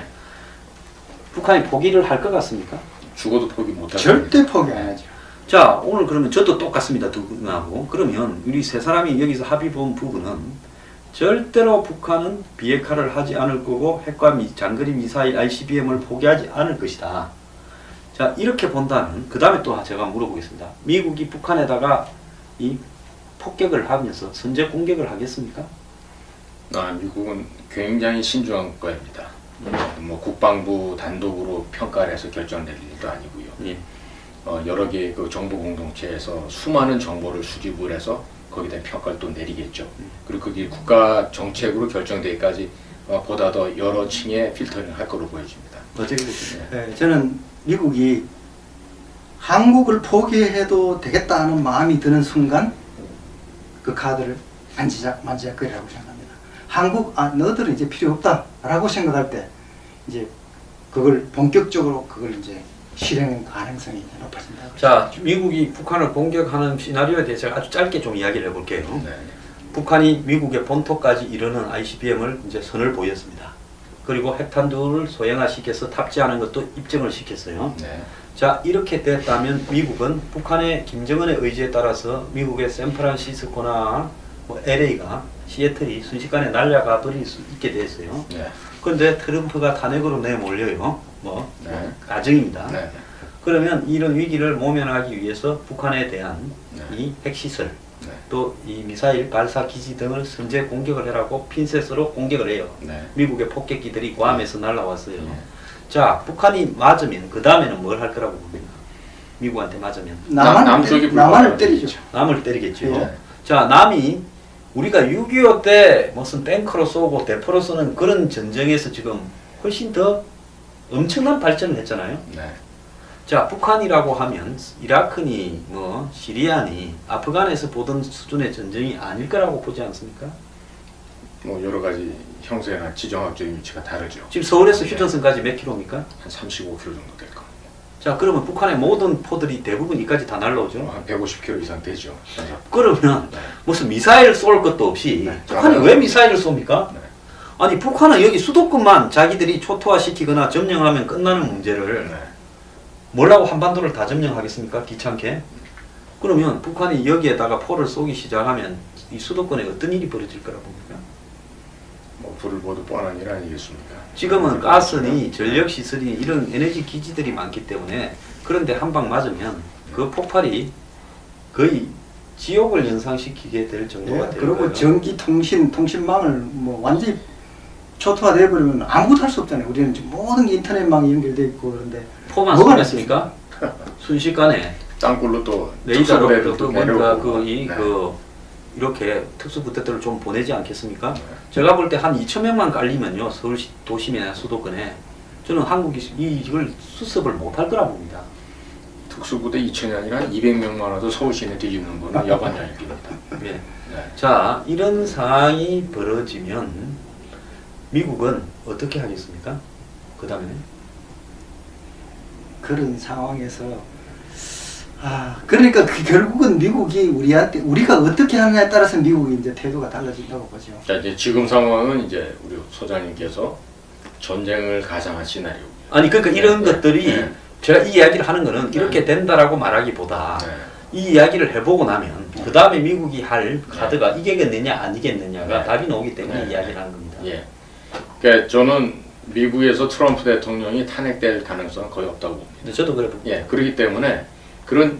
북한이 포기를 할 것 같습니까? 죽어도 포기 못하죠. 절대 포기 안 하죠. 자 오늘 그러면 저도 똑같습니다. 두 분하고 그러면 우리 세 사람이 여기서 합의 본 부분은 절대로 북한은 비핵화를 하지 않을 거고 핵과 장거리 미사일 ICBM을 포기하지 않을 것이다. 자 이렇게 본다면 그 다음에 또 제가 물어보겠습니다. 미국이 북한에다가 이 폭격을 하면서 선제 공격을 하겠습니까? 미국은 굉장히 신중한 국가입니다. 뭐 국방부 단독으로 평가를 해서 결정될 일도 아니고요. 예. 여러 개의 그 정보 공동체에서 수많은 정보를 수집을 해서 거기에 대한 평가를 또 내리겠죠. 그리고 그게 국가 정책으로 결정되기까지 보다 더 여러 층의 필터링을 할 거로 보여집니다. 어떻게 보십니까? 네, 저는 미국이 한국을 포기해도 되겠다 하는 마음이 드는 순간 그 카드를 만지작거리라고 생각합니다. 한국, 너들은 이제 필요 없다라고 생각할 때 이제 그걸 본격적으로 그걸 이제 실행 가능성이 이제 높아진다. 자 미국이 북한을 공격하는 시나리오에 대해서 아주 짧게 좀 이야기를 해볼게요. 네. 북한이 미국의 본토까지 이르는 ICBM을 이제 선을 보였습니다. 그리고 핵탄두를 소형화시켜서 탑재하는 것도 입증을 시켰어요. 네. 자, 이렇게 됐다면 미국은 북한의 김정은의 의지에 따라서 미국의 샌프란시스코나 뭐 LA가 시애틀이 순식간에 날아가 버릴 수 있게 됐어요. 네. 그런데 트럼프가 탄핵으로 내몰려요. 뭐 네. 가정입니다. 네. 그러면 이런 위기를 모면하기 위해서 북한에 대한 네. 이 핵시설 네. 또 이 미사일 발사 기지 등을 선제 공격을 해라고 핀셋으로 공격을 해요. 네. 미국의 폭격기들이 괌에서 날아왔어요. 네. 자, 북한이 맞으면 그 다음에는 뭘 할 거라고 봅니까? 미국한테 맞으면 남쪽이 남한을 때리죠. 남을 때리겠죠. 네. 자, 남이 우리가 6.25 때 무슨 탱크로 쏘고 대포로 쏘는 그런 전쟁에서 지금 훨씬 더 엄청난 발전을 했잖아요. 네. 자, 북한이라고 하면 이라크니 뭐 시리아니 아프간에서 보던 수준의 전쟁이 아닐 거라고 보지 않습니까? 뭐 여러 가지 형세나 지정학적인 위치가 다르죠. 지금 서울에서 휴전선까지 몇 킬로입니까? 한 35km 정도 될 겁니다. 자, 그러면 북한의 모든 포들이 대부분 이까지 다 날라오죠. 한 150km 이상 되죠. 그러면 네. 무슨 미사일 쏠 것도 없이 네. 북한이 왜 미사일을 쏩니까? 네. 아니, 북한은 여기 수도권만 자기들이 초토화시키거나 점령하면 끝나는 문제를 네. 뭐라고 한반도를 다 점령하겠습니까? 귀찮게. 그러면 북한이 여기에다가 포를 쏘기 시작하면 이 수도권에 어떤 일이 벌어질 거라고 봅니까? 뭐 불을 모두 뻔한 일 아니겠습니까? 지금은 가스니 전력시설이 이런 에너지 기지들이 많기 때문에 그런데 한 방 맞으면 그 폭발이 거의 지옥을 연상시키게 될 정도가 될 그리고 거예요. 전기 통신망을 뭐 완전히 초토화돼 버리면 아무것도 할 수 없잖아요. 우리는 지금 모든 게 인터넷망이 연결돼 있고 그런데 포만 뭐가 쏘겠습니까? 순식간에 땅굴로 또 레이더로 특수부대도 또 뭔가 내려오고. 그 이렇게 특수부대들을 좀 보내지 않겠습니까? 네. 제가 볼 때 한 2,000명만 깔리면요, 서울 도심이나 수도권에 저는 한국이 이걸 수습을 못할 거라 봅니다. 특수부대 2,000이 아니라 200명만 와도 서울 시내 뒤집는 거는 여반야입니다. 예. 네. 자, 이런 상황이 벌어지면 미국은 어떻게 하겠습니까? 그 다음에 그런 상황에서 그러니까 결국은 미국이 우리한테 우리가 어떻게 하느냐에 따라서 미국이 이제 태도가 달라진다고 보죠. 자, 이제 지금 상황은 이제 우리 소장님께서 전쟁을 가상한 시나리오. 아니 그러니까 이런 네. 것들이 네. 제가 이 이야기를 하는 거는 이렇게 된다라고 말하기보다 네. 이 이야기를 해보고 나면 그 다음에 미국이 할 카드가 이기겠느냐 안 이기겠느냐가 네. 답이 나오기 때문에 네. 이야기를 하는 겁니다. 예. 그러니까 저는 미국에서 트럼프 대통령이 탄핵될 가능성은 거의 없다고 봅니다. 근데 저도 그래 봅니다. 예, 그렇기 때문에 그런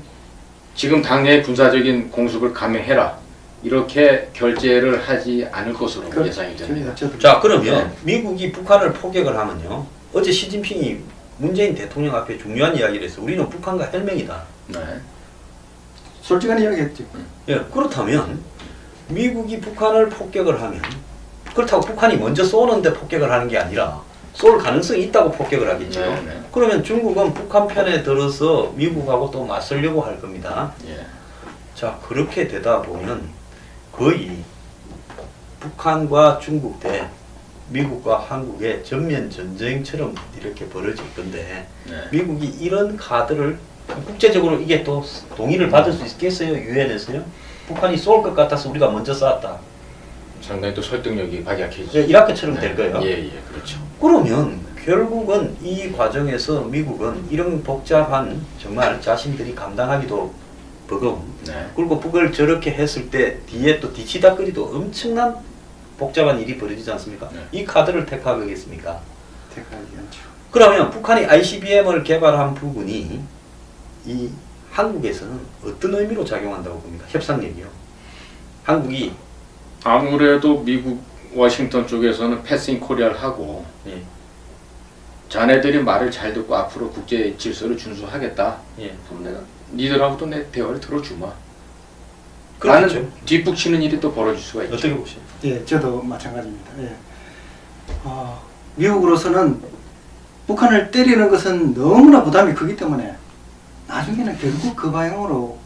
지금 당내의 군사적인 공습을 감행해라 이렇게 결재를 하지 않을 것으로 예상이 됩니다. 자, 그러면 미국이 북한을 포격을 하면요, 어제 시진핑이 문재인 대통령 앞에 중요한 이야기를 했어요. 우리는 북한과 혈맹이다. 네. 솔직한 이야기했죠. 예, 그렇다면 미국이 북한을 폭격을 하면 그렇다고 북한이 먼저 쏘는데 폭격을 하는 게 아니라 쏠 가능성이 있다고 폭격을 하겠죠. 네, 네. 그러면 중국은 북한 편에 들어서 미국하고 또 맞서려고 할 겁니다. 예. 자, 그렇게 되다 보면 거의 북한과 중국 대 미국과 한국의 전면 전쟁처럼 이렇게 벌어질 건데 네. 미국이 이런 카드를 국제적으로 이게 또 동의를 받을 수 있겠어요? 유엔에서요? 북한이 쏠 것 같아서 우리가 먼저 쐈다. 상당히 또 설득력이 박약해지죠. 이라크처럼 될 거예요. 예, 예, 그렇죠. 그러면 결국은 이 과정에서 미국은 이런 복잡한 정말 자신들이 감당하기도 버거운 네. 그리고 북을 저렇게 했을 때 뒤에 또 뒤치다거리도 엄청난 복잡한 일이 벌어지지 않습니까? 네. 이 카드를 택하겠습니까? 택하기 않죠. 그러면 북한이 ICBM을 개발한 부분이 이 한국에서는 어떤 의미로 작용한다고 봅니까? 협상력이요. 한국이 아무래도 미국 워싱턴 쪽에서는 패싱 코리아를 하고 예, 자네들이 말을 잘 듣고 앞으로 국제 질서를 준수하겠다. 예, 그럼 내가 니들하고도 내 대화를 들어주마. 그렇죠. 나는 뒷북치는 일이 또 벌어질 수가 있죠. 어떻게 보세요? 예, 저도 마찬가지입니다. 예. 미국으로서는 북한을 때리는 것은 너무나 부담이 크기 때문에 나중에는 결국 그 방향으로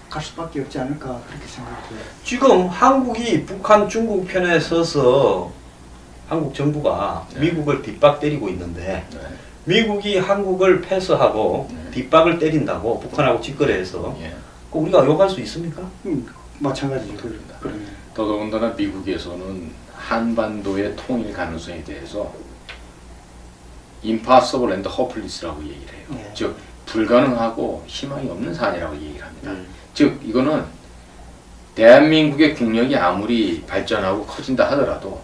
갈 수밖에 없지 않을까 그렇게 생각해요. 지금 한국이 북한 중국 편에 서서 한국 정부가 네. 미국을 뒷박 때리고 있는데 네. 미국이 한국을 패스하고 네. 뒷박을 때린다고 북한하고 직거래해서 예. 그 우리가 욕할 수 있습니까? 마찬가지죠. 그러면. 더더군다나 미국에서는 한반도의 통일 가능성에 대해서 impossible and hopeless라고 얘기를 해요. 네. 즉 불가능하고 희망이 없는 사안이라고 얘기를 합니다. 즉 이거는 대한민국의 국력이 아무리 발전하고 커진다 하더라도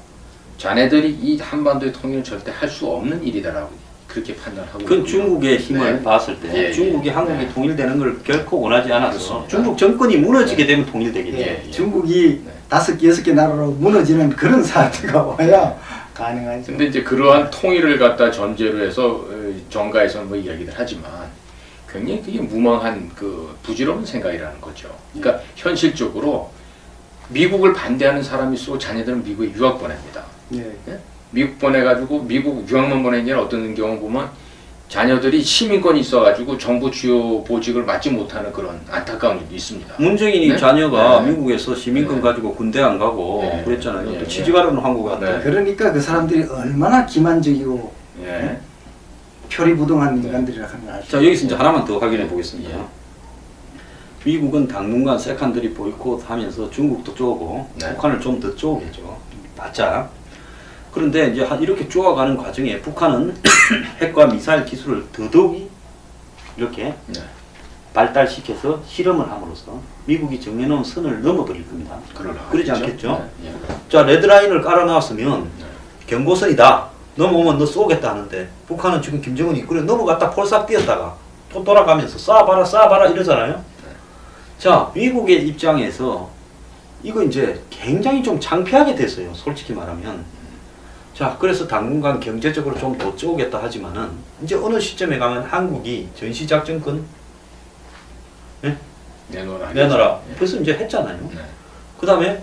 자네들이 이 한반도의 통일을 절대 할 수 없는 일이다라고 그렇게 판단하고 그 있고요. 중국의 힘을 네. 봤을 때 예, 중국이 예. 한국이 네. 통일되는 걸 결코 원하지 않아서 그렇습니다. 중국 정권이 무너지게 네. 되면 통일되겠죠. 예, 예. 중국이 네. 5개, 6개 나라로 무너지는 그런 사태가 와야 가능하죠. 근데 이제 그러한 통일을 갖다 전제로 해서 정가에서 뭐 이야기들 하지만 굉장히 그게 무망한 그 부질없는 생각이라는 거죠. 그러니까 현실적으로 미국을 반대하는 사람이 있고 자녀들은 미국에 유학 보냅니다. 예. 미국 보내가지고 미국 유학만 보낸 게 어떤 경우 보면 자녀들이 시민권이 있어가지고 정부 주요 보직을 맡지 못하는 그런 안타까운 일도 있습니다. 문재인이 네? 자녀가 네. 미국에서 시민권 네. 가지고 군대 안 가고 네. 그랬잖아요. 네. 또 취직하려는 한국 갔다. 네. 그러니까 그 사람들이 얼마나 기만적이고 예. 표리부동한 인간들이라 하는 걸 알죠. 자 여기서 이제 하나만 더 확인해 보겠습니다. 예. 미국은 당분간 세컨더리 보이콧하면서 중국도 쪼고 네. 북한을 좀 더 쪼개죠. 바짝. 그런데 이제 이렇게 쪼아가는 과정에 북한은 핵과 미사일 기술을 더더욱이 이렇게 네. 발달시켜서 실험을 함으로써 미국이 정해놓은 선을 넘어버릴 겁니다. 그러지 않겠죠? 네. 예. 자 레드라인을 깔아놨으면 네. 경고선이다. 넘어오면 너 쏘겠다 하는데 북한은 지금 김정은이 그래 넘어갔다 폴싹 뛰었다가 또 돌아가면서 쏴봐라 쏴봐라 이러잖아요. 자 미국의 입장에서 이거 이제 굉장히 좀 창피하게 됐어요. 솔직히 말하면. 자 그래서 당분간 경제적으로 좀 더 쪼겠다 하지만은 이제 어느 시점에 가면 한국이 전시작전권 내놔라. 예. 벌써 이제 했잖아요. 네. 그 다음에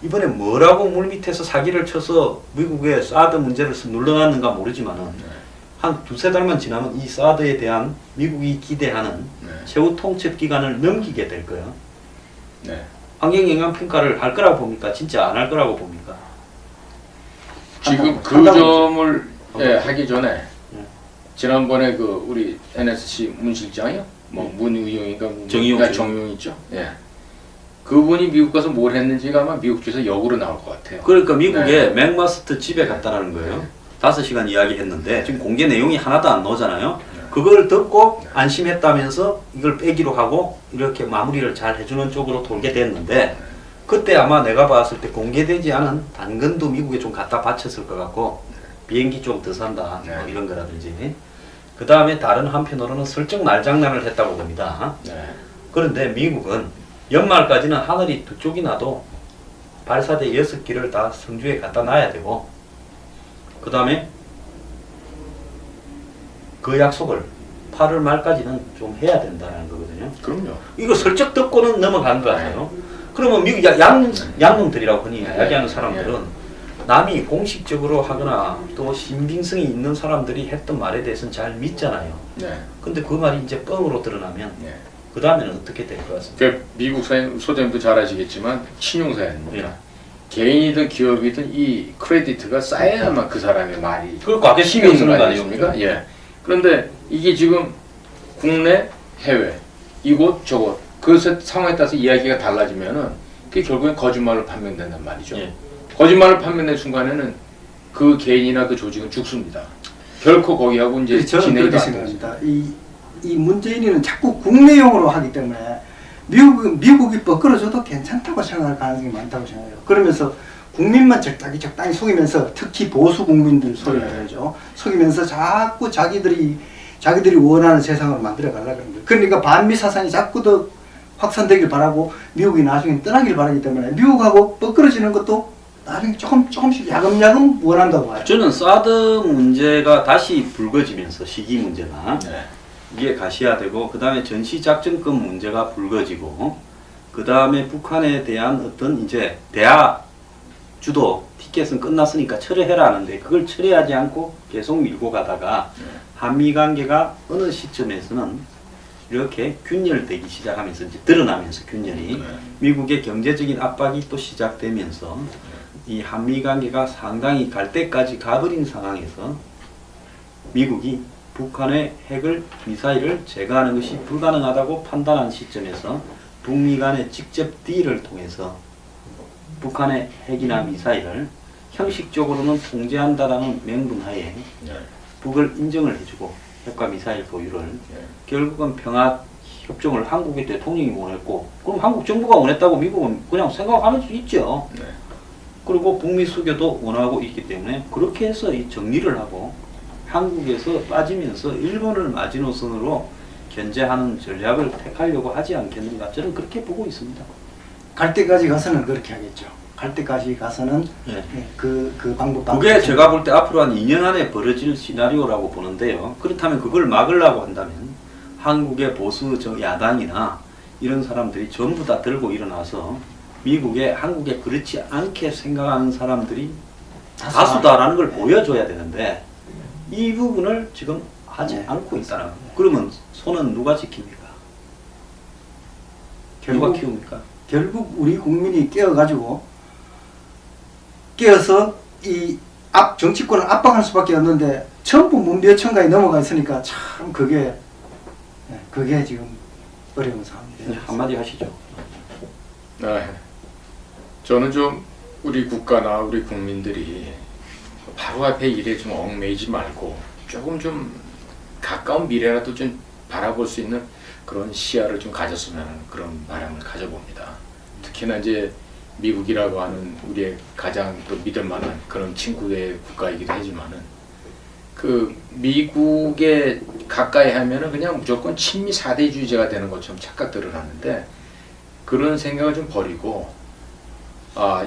이번에 뭐라고 물밑에서 사기를 쳐서 미국의 사드 문제를 눌러놨는가 모르지만은 한 두세 달만 지나면 이 사드에 대한 미국이 기대하는 네. 최후 통첩 기간을 넘기게 될 거예요. 네. 환경영향평가를 할 거라고 봅니까? 진짜 안 할 거라고 봅니까? 지금 그 한다고 점을 예, 하기 전에 네. 지난번에 그 우리 NSC 문 실장이요, 뭐 문 의용인가 정의용 정의용 있죠. 예. 그분이 미국 가서 뭘 했는지가 아마 미국 쪽에서 역으로 나올 것 같아요. 그러니까 미국의 네. 맥마스터 집에 갔다라는 거예요. 네. 5시간 이야기했는데 지금 공개 내용이 하나도 안 나오잖아요. 그걸 듣고 안심했다면서 이걸 빼기로 하고 이렇게 마무리를 잘 해주는 쪽으로 돌게 됐는데 그때 아마 내가 봤을 때 공개되지 않은 당근도 미국에 좀 갖다 바쳤을 것 같고 비행기 좀 더 산다 뭐 이런 거라든지 그 다음에 다른 한편으로는 설정 말장난을 했다고 봅니다. 네. 그런데 미국은 연말까지는 하늘이 두 쪽이 나도 발사대 6기를 다 성주에 갖다 놔야 되고 그 다음에 그 약속을 8월 말까지는 좀 해야 된다는 거거든요. 그럼요. 이거 슬쩍 듣고는 넘어간 거 같아요. 그러면 미국 양놈들이라고 흔히 이야기하는 사람들은 남이 공식적으로 하거나 또 신빙성이 있는 사람들이 했던 말에 대해서는 잘 믿잖아요. 네. 근데 그 말이 이제 뻥으로 드러나면 네. 그 다음에는 어떻게 될 것 같습니까? 그 미국 소장님도 잘 아시겠지만 신용사입니다. 예. 개인이든 기업이든 이 크레디트가 쌓여야만 그 사람의 말이 그걸 과거에 힘이 있는 쓰는 거 거 아니십니까? 예. 그런데 이게 지금 국내, 해외, 이곳, 저곳 그 상황에 따라서 이야기가 달라지면은 그게 결국엔 거짓말로 판명된단 말이죠. 예. 거짓말을 판명된 순간에는 그 개인이나 그 조직은 죽습니다. 결코 거기하고 이제 저는 진행이 그렇게 안 됩니다. 생각합니다. 이 문재인이는 자꾸 국내용으로 하기 때문에 미국이 뻐끌어줘도 괜찮다고 생각할 가능성이 많다고 생각해요. 그러면서 국민만 적당히 속이면서 특히 보수 국민들 소리를 해야죠. 속이면서 자꾸 자기들이 원하는 세상을 만들어 가려고 하는 거예요. 그러니까 반미 사상이 자꾸 더 확산되길 바라고 미국이 나중에 떠나길 바라기 때문에 미국하고 뻐끌어지는 것도 나중에 조금씩 야금야금 원한다고 봐요. 저는 사드 문제가 다시 불거지면서 시기 문제가 네. 이게 가시화되고 그 다음에 전시작전권 문제가 불거지고 그 다음에 북한에 대한 어떤 이제 대화 주도 티켓은 끝났으니까 철회해라 하는데 그걸 철회하지 않고 계속 밀고 가다가 한미 관계가 어느 시점에서는 이렇게 균열되기 시작하면서 이제 드러나면서 균열이 미국의 경제적인 압박이 또 시작되면서 이 한미 관계가 상당히 갈 때까지 가버린 상황에서 미국이 북한의 핵을 미사일을 제거하는 것이 불가능하다고 판단한 시점에서 북미 간의 직접 딜을 통해서 북한의 핵이나 미사일을 형식적으로는 통제한다라는 명분하에 북을 인정을 해주고 핵과 미사일 보유를 예. 결국은 평화 협정을 한국의 대통령이 원했고 그럼 한국 정부가 원했다고 미국은 그냥 생각할 수 있죠. 네. 그리고 북미 수교도 원하고 있기 때문에 그렇게 해서 이 정리를 하고 한국에서 빠지면서 일본을 마지노선으로 견제하는 전략을 택하려고 하지 않겠는가 저는 그렇게 보고 있습니다. 갈 때까지 가서는 그렇게 하겠죠. 갈 때까지 가서는 예. 예, 그 방법 그게 제가 볼 때 앞으로 한 2년 안에 벌어질 시나리오라고 보는데요. 그렇다면 그걸 막으려고 한다면 한국의 보수 야당이나 이런 사람들이 전부 다 들고 일어나서 미국에 한국에 그렇지 않게 생각하는 사람들이 다수다라는 걸 보여줘야 되는데 이 부분을 지금 하지 네. 않고 있다는 거예요. 그러면 손은 누가 지킵니까? 누가 결국 키웁니까? 결국 우리 국민이 깨어서 이 정치권을 압박할 수밖에 없는데 전부 문비어천가에 넘어가 있으니까 참 그게 지금 어려운 상황이에요. 네, 한마디 하시죠. 네. 저는 좀 우리 국가나 우리 국민들이 바로 앞에 일에 좀 얽매이지 말고 조금 좀 가까운 미래라도 좀 바라볼 수 있는 그런 시야를 좀 가졌으면 하는 그런 바람을 가져봅니다. 특히나 이제 미국이라고 하는 우리의 가장 또 믿을 만한 그런 친구의 국가이기도 하지만은 그 미국에 가까이 하면은 그냥 무조건 친미 사대주의자가 되는 것처럼 착각들을 하는데 그런 생각을 좀 버리고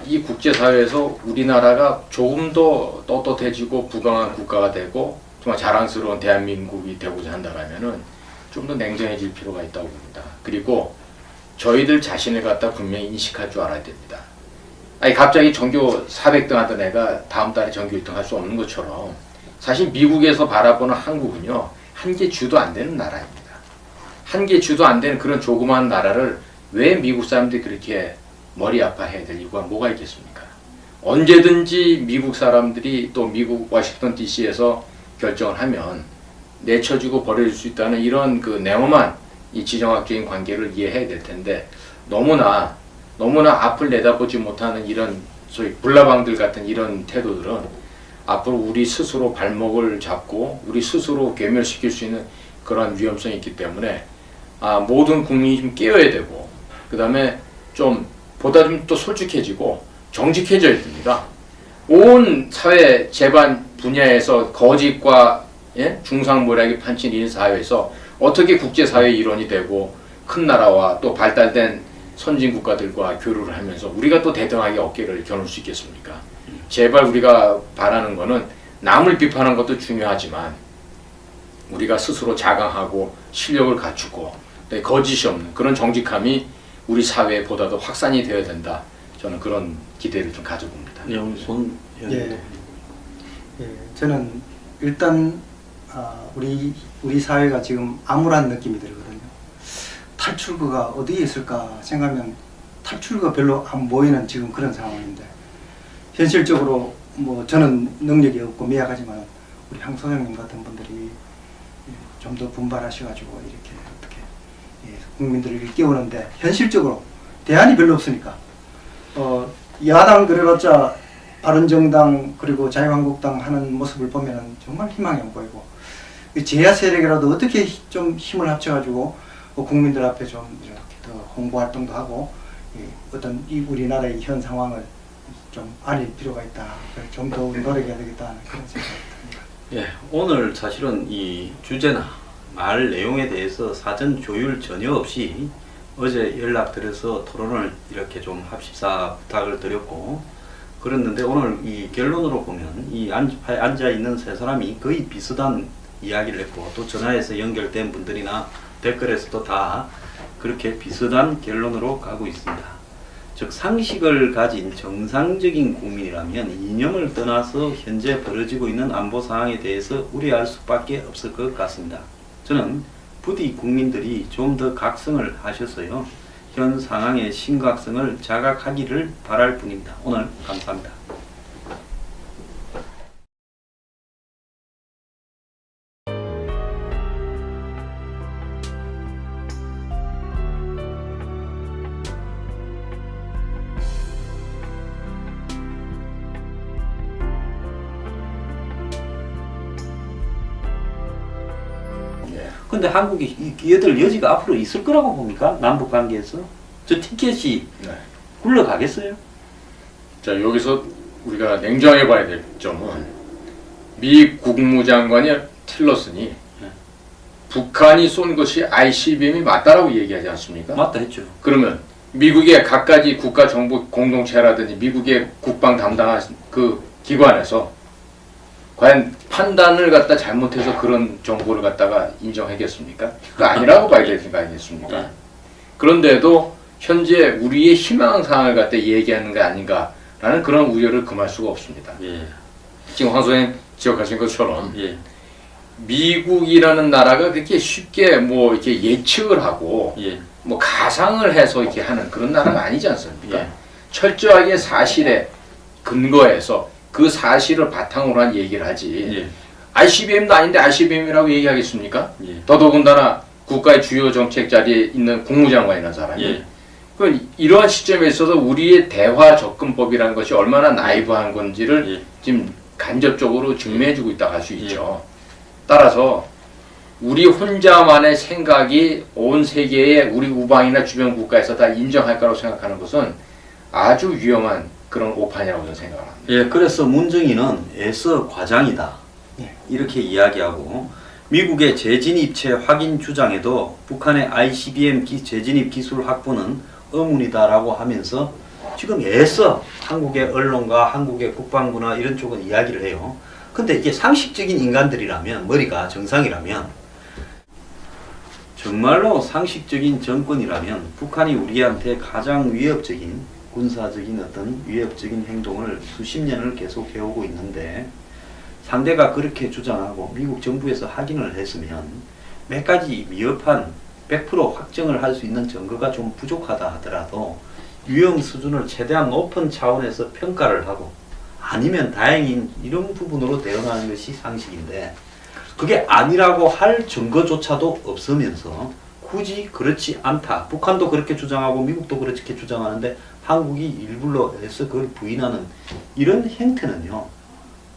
이 국제사회에서 우리나라가 조금 더 떳떳해지고 부강한 국가가 되고 정말 자랑스러운 대한민국이 되고자 한다면은 좀 더 냉정해질 필요가 있다고 봅니다. 그리고 저희들 자신을 갖다 분명히 인식할 줄 알아야 됩니다. 아니 갑자기 전교 400등 하던 애가 다음 달에 전교 1등 할 수 없는 것처럼 사실 미국에서 바라보는 한국은요 한 개 주도 안 되는 나라입니다. 한 개 주도 안 되는 그런 조그마한 나라를 왜 미국 사람들이 그렇게 머리 아파해야 될 이유가 뭐가 있겠습니까? 언제든지 미국 사람들이 또 미국 워싱턴 DC에서 결정을 하면 내쳐주고 버려줄 수 있다는 이런 그 냉엄한 이 지정학적인 관계를 이해해야 될 텐데 너무나 앞을 내다보지 못하는 이런 소위 불나방들 같은 이런 태도들은 앞으로 우리 스스로 발목을 잡고 우리 스스로 괴멸시킬 수 있는 그런 위험성이 있기 때문에 모든 국민이 좀 깨어야 되고 그 다음에 좀 보다 좀 또 솔직해지고 정직해져야 됩니다. 온 사회 재반 분야에서 거짓과 중상모략이 판친 이 사회에서 어떻게 국제사회 일원이 되고 큰 나라와 또 발달된 선진 국가들과 교류를 하면서 우리가 또 대등하게 어깨를 겨눌 수 있겠습니까? 제발 우리가 바라는 거는 남을 비판하는 것도 중요하지만 우리가 스스로 자강하고 실력을 갖추고 거짓이 없는 그런 정직함이 우리 사회에 보다 더 확산이 되어야 된다. 저는 그런 기대를 좀 가져봅니다. 네, 오늘 손 예, 저는 일단 우리 사회가 지금 암울한 느낌이 들거든요. 탈출구가 어디에 있을까 생각하면 탈출구가 별로 안 보이는 지금 그런 상황인데 현실적으로 뭐 저는 능력이 없고 미약하지만 우리 황 소장님 같은 분들이 좀 더 분발하셔가지고 이렇게 어떻게 국민들을 깨우는데 현실적으로 대안이 별로 없으니까 야당 그래봤자 바른정당 그리고 자유한국당 하는 모습을 보면 정말 희망이 안 보이고 제야 세력이라도 어떻게 좀 힘을 합쳐가지고 국민들 앞에 좀 이렇게 더 홍보 활동도 하고 어떤 이 우리나라의 현 상황을 좀 알릴 필요가 있다. 좀 더 노력해야 되겠다는 그런 생각이 듭니다. 예, 오늘 사실은 이 주제나 말 내용에 대해서 사전 조율 전혀 없이 어제 연락드려서 토론을 이렇게 좀 합시다 부탁을 드렸고 그랬는데 오늘 이 결론으로 보면 이 앉아 있는 세 사람이 거의 비슷한 이야기를 했고 또 전화해서 연결된 분들이나 댓글에서도 다 그렇게 비슷한 결론으로 가고 있습니다. 즉 상식을 가진 정상적인 국민이라면 이념을 떠나서 현재 벌어지고 있는 안보 상황에 대해서 우려할 수밖에 없을 것 같습니다. 저는 부디 국민들이 좀 더 각성을 하셔서요. 현 상황의 심각성을 자각하기를 바랄 뿐입니다. 오늘 감사합니다. 근데 한국이 얘들 여지가 앞으로 있을 거라고 봅니까? 남북 관계에서? 저 티켓이 네. 굴러가겠어요? 자, 여기서 우리가 냉정해 봐야 될 점은 미 국무장관이 틸러슨이 북한이 쏜 것이 ICBM이 맞다라고 얘기하지 않습니까? 맞다 했죠. 그러면 미국의 갖가지 국가 정보 공동체라든지 미국의 국방 담당한 그 기관에서 과연 판단을 갖다 잘못해서 그런 정보를 갖다가 인정하겠습니까? 그 아니라고 봐야 되는 거 아니겠습니까? 그런데도 현재 우리의 희망사항을 갖다 얘기하는 게 아닌가라는 그런 우려를 금할 수가 없습니다. 예. 지금 황 선생님 지적하신 것처럼 예. 미국이라는 나라가 그렇게 쉽게 뭐 이렇게 예측을 하고 예. 뭐 가상을 해서 이렇게 하는 그런 나라가 아니지 않습니까? 예. 철저하게 사실에 근거해서 그 사실을 바탕으로 한 얘기를 하지. 예. ICBM도 아닌데 ICBM이라고 얘기하겠습니까? 예. 더더군다나 국가의 주요 정책 자리에 있는 국무장관이라는 사람이. 예. 그 이러한 시점에 있어서 우리의 대화 접근법이라는 것이 얼마나 나이브한 건지를 예. 지금 간접적으로 증명해주고 있다고 할 수 있죠. 따라서 우리 혼자만의 생각이 온 세계의 우리 우방이나 주변 국가에서 다 인정할 거라고 생각하는 것은 아주 위험한 그런 오판이라고 저는 생각을 합니다. 예, 그래서 문정인은 애써 과장이다. 예. 이렇게 이야기하고 미국의 재진입체 확인 주장에도 북한의 ICBM 재진입 기술 확보는 의문이다라고 하면서 지금 애써 한국의 언론과 한국의 국방부나 이런 쪽은 이야기를 해요. 근데 이게 상식적인 인간들이라면, 머리가 정상이라면, 정말로 상식적인 정권이라면 북한이 우리한테 가장 위협적인 군사적인 어떤 위협적인 행동을 수십 년을 계속 해오고 있는데 상대가 그렇게 주장하고 미국 정부에서 확인을 했으면 몇 가지 미흡한 100% 확정을 할 수 있는 증거가 좀 부족하다 하더라도 위험 수준을 최대한 높은 차원에서 평가를 하고 아니면 다행인 이런 부분으로 대응하는 것이 상식인데 그게 아니라고 할 증거조차도 없으면서 굳이 그렇지 않다. 북한도 그렇게 주장하고 미국도 그렇게 주장하는데 한국이 일부러 해서 그걸 부인하는 이런 행태는요.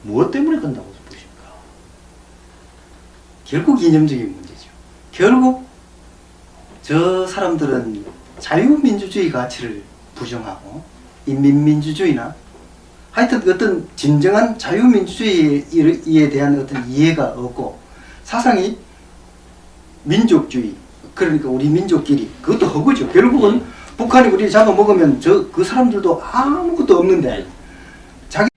무엇 때문에 그런다고 보십니까? 결국 이념적인 문제죠. 결국 저 사람들은 자유민주주의 가치를 부정하고 인민민주주의나 하여튼 어떤 진정한 자유민주주의에 대한 어떤 이해가 없고 사상이 민족주의, 그러니까 우리 민족끼리 그것도 허구죠. 결국은 북한이 우리를 잡아먹으면 그 사람들도 아무것도 없는데 자기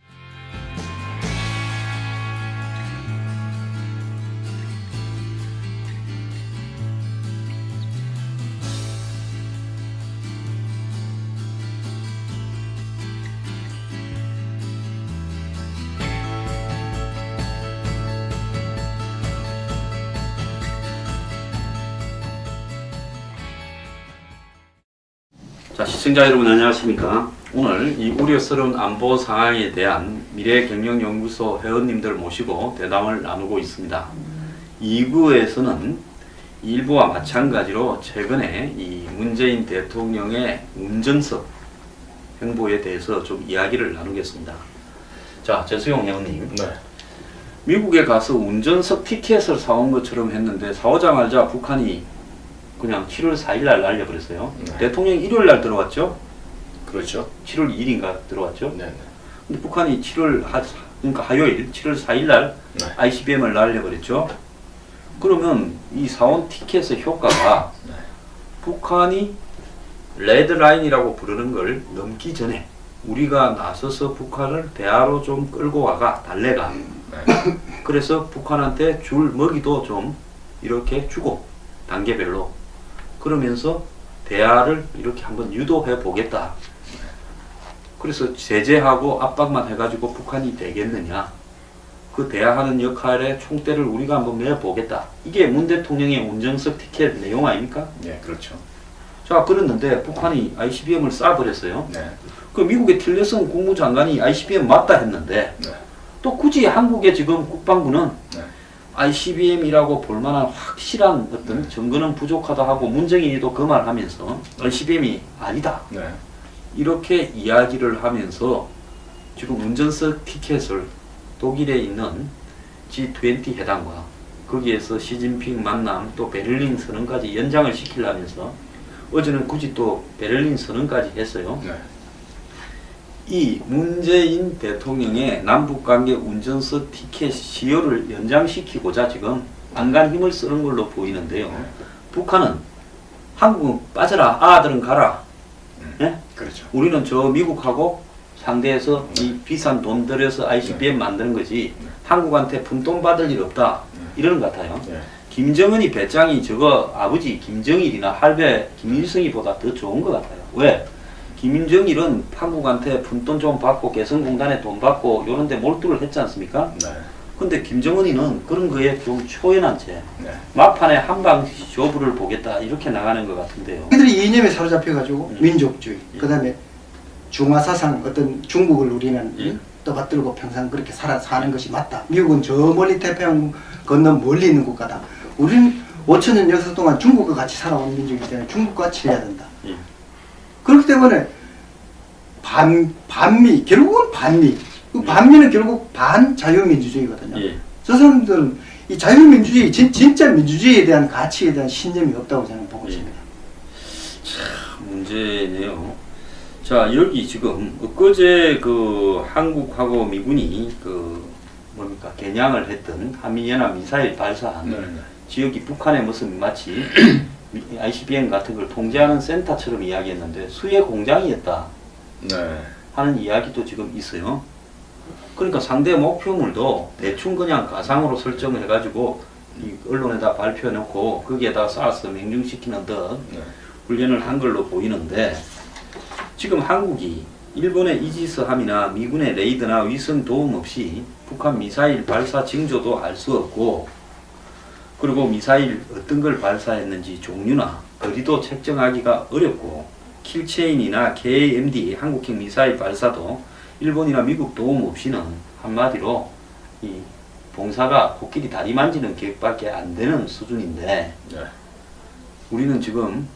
자, 시청자 여러분 안녕하십니까? 오늘 이 우려스러운 안보 상황에 대한 미래경영연구소 회원님들 모시고 대담을 나누고 있습니다. 2부에서는 1부와 마찬가지로 최근에 이 문재인 대통령의 운전석 행보에 대해서 좀 이야기를 나누겠습니다. 자, 재수용 회원님. 네. 미국에 가서 운전석 티켓을 사온 것처럼 했는데 사오자마자 북한이 그냥 7월 4일 날 날려버렸어요. 네. 대통령이 일요일 날 들어왔죠. 그렇죠. 7월 2일인가 들어왔죠. 네. 근데 북한이 그러니까 화요일 7월 4일 날 네. ICBM을 날려버렸죠. 그러면 이 사온 티켓의 효과가 네. 북한이 레드라인이라고 부르는 걸 넘기 전에 우리가 나서서 북한을 대화로 좀 끌고 와가 달래가. 네. 그래서 북한한테 줄 먹이도 좀 이렇게 주고 단계별로 그러면서 대화를 이렇게 한번 유도해 보겠다. 그래서 제재하고 압박만 해가지고 북한이 되겠느냐. 그 대화하는 역할에 총대를 우리가 한번 내보겠다. 이게 문 대통령의 운전석 티켓 내용 아닙니까? 네, 그렇죠. 자, 그랬는데 북한이 ICBM을 쏴버렸어요. 네. 그 미국의 틸러슨 국무장관이 ICBM 맞다 했는데 네. 또 굳이 한국의 지금 국방부는 네. ICBM이라고 볼만한 확실한 어떤 증거는 부족하다 하고 문정인이도 그 말 하면서 ICBM이 아니다. 네. 이렇게 이야기를 하면서 지금 운전석 티켓을 독일에 있는 G20 회담과 거기에서 시진핑 만남 또 베를린 선언까지 연장을 시키려면서 어제는 굳이 또 베를린 선언까지 했어요. 네. 이 문재인 대통령의 남북관계 운전석 티켓 시효를 연장시키고자 지금 안간 힘을 쓰는 걸로 보이는데요. 북한은 한국은 빠져라, 아들은 가라. 예? 그렇죠. 우리는 저 미국하고 상대해서 이 비싼 돈 들여서 ICBM 만드는 거지 한국한테 푼돈 받을 일 없다. 이러는 것 같아요. 네. 김정은이 배짱이 저거 아버지 김정일이나 할배 김일성이보다 더 좋은 것 같아요. 왜? 김정일은 한국한테 푼돈 좀 받고 개성공단에 돈 받고 요런 데 몰두를 했지 않습니까? 네. 근데 김정은이는 그런 거에 좀 초연한 채 네. 막판에 한방 쇼부를 보겠다 이렇게 나가는 것 같은데요. 이들이 이념에 사로잡혀가지고 민족주의, 그 다음에 중화사상 어떤 중국을 우리는 떠받들고 평생 그렇게 사는 것이 맞다. 미국은 저 멀리 태평양 건너 멀리 있는 국가다. 우리는 5천년 역사 동안 중국과 같이 살아온 민족이기 때문에 중국과 친해야 된다. 그렇기 때문에 반미, 결국은 반미. 그 반미는 결국 반자유민주주의거든요. 예. 저 사람들은 이 자유민주주의, 진짜 민주주의에 대한 가치에 대한 신념이 없다고 저는 보고 있습니다. 문제네요. 자, 여기 지금 엊그제 그 한국하고 미군이 그 뭡니까 겨냥을 했던 한미연합 미사일 발사한 네. 지역이 북한의 모습이 마치 ICBM 같은 걸 통제하는 센터처럼 이야기했는데 수해 공장이었다 네. 하는 이야기도 지금 있어요. 그러니까 상대 목표물도 대충 그냥 가상으로 설정을 해가지고 이 언론에다 발표해놓고 거기에다 쏴서 명중시키는 듯 네. 훈련을 한 걸로 보이는데 지금 한국이 일본의 이지스함이나 미군의 레이더나 위성 도움 없이 북한 미사일 발사 징조도 알 수 없고 그리고 미사일 어떤 걸 발사했는지 종류나 거리도 책정하기가 어렵고 킬체인이나 KMD 한국형 미사일 발사도 일본이나 미국 도움 없이는 한마디로 이 봉사가 코끼리 다리 만지는 격밖에 안 되는 수준인데 네. 우리는 지금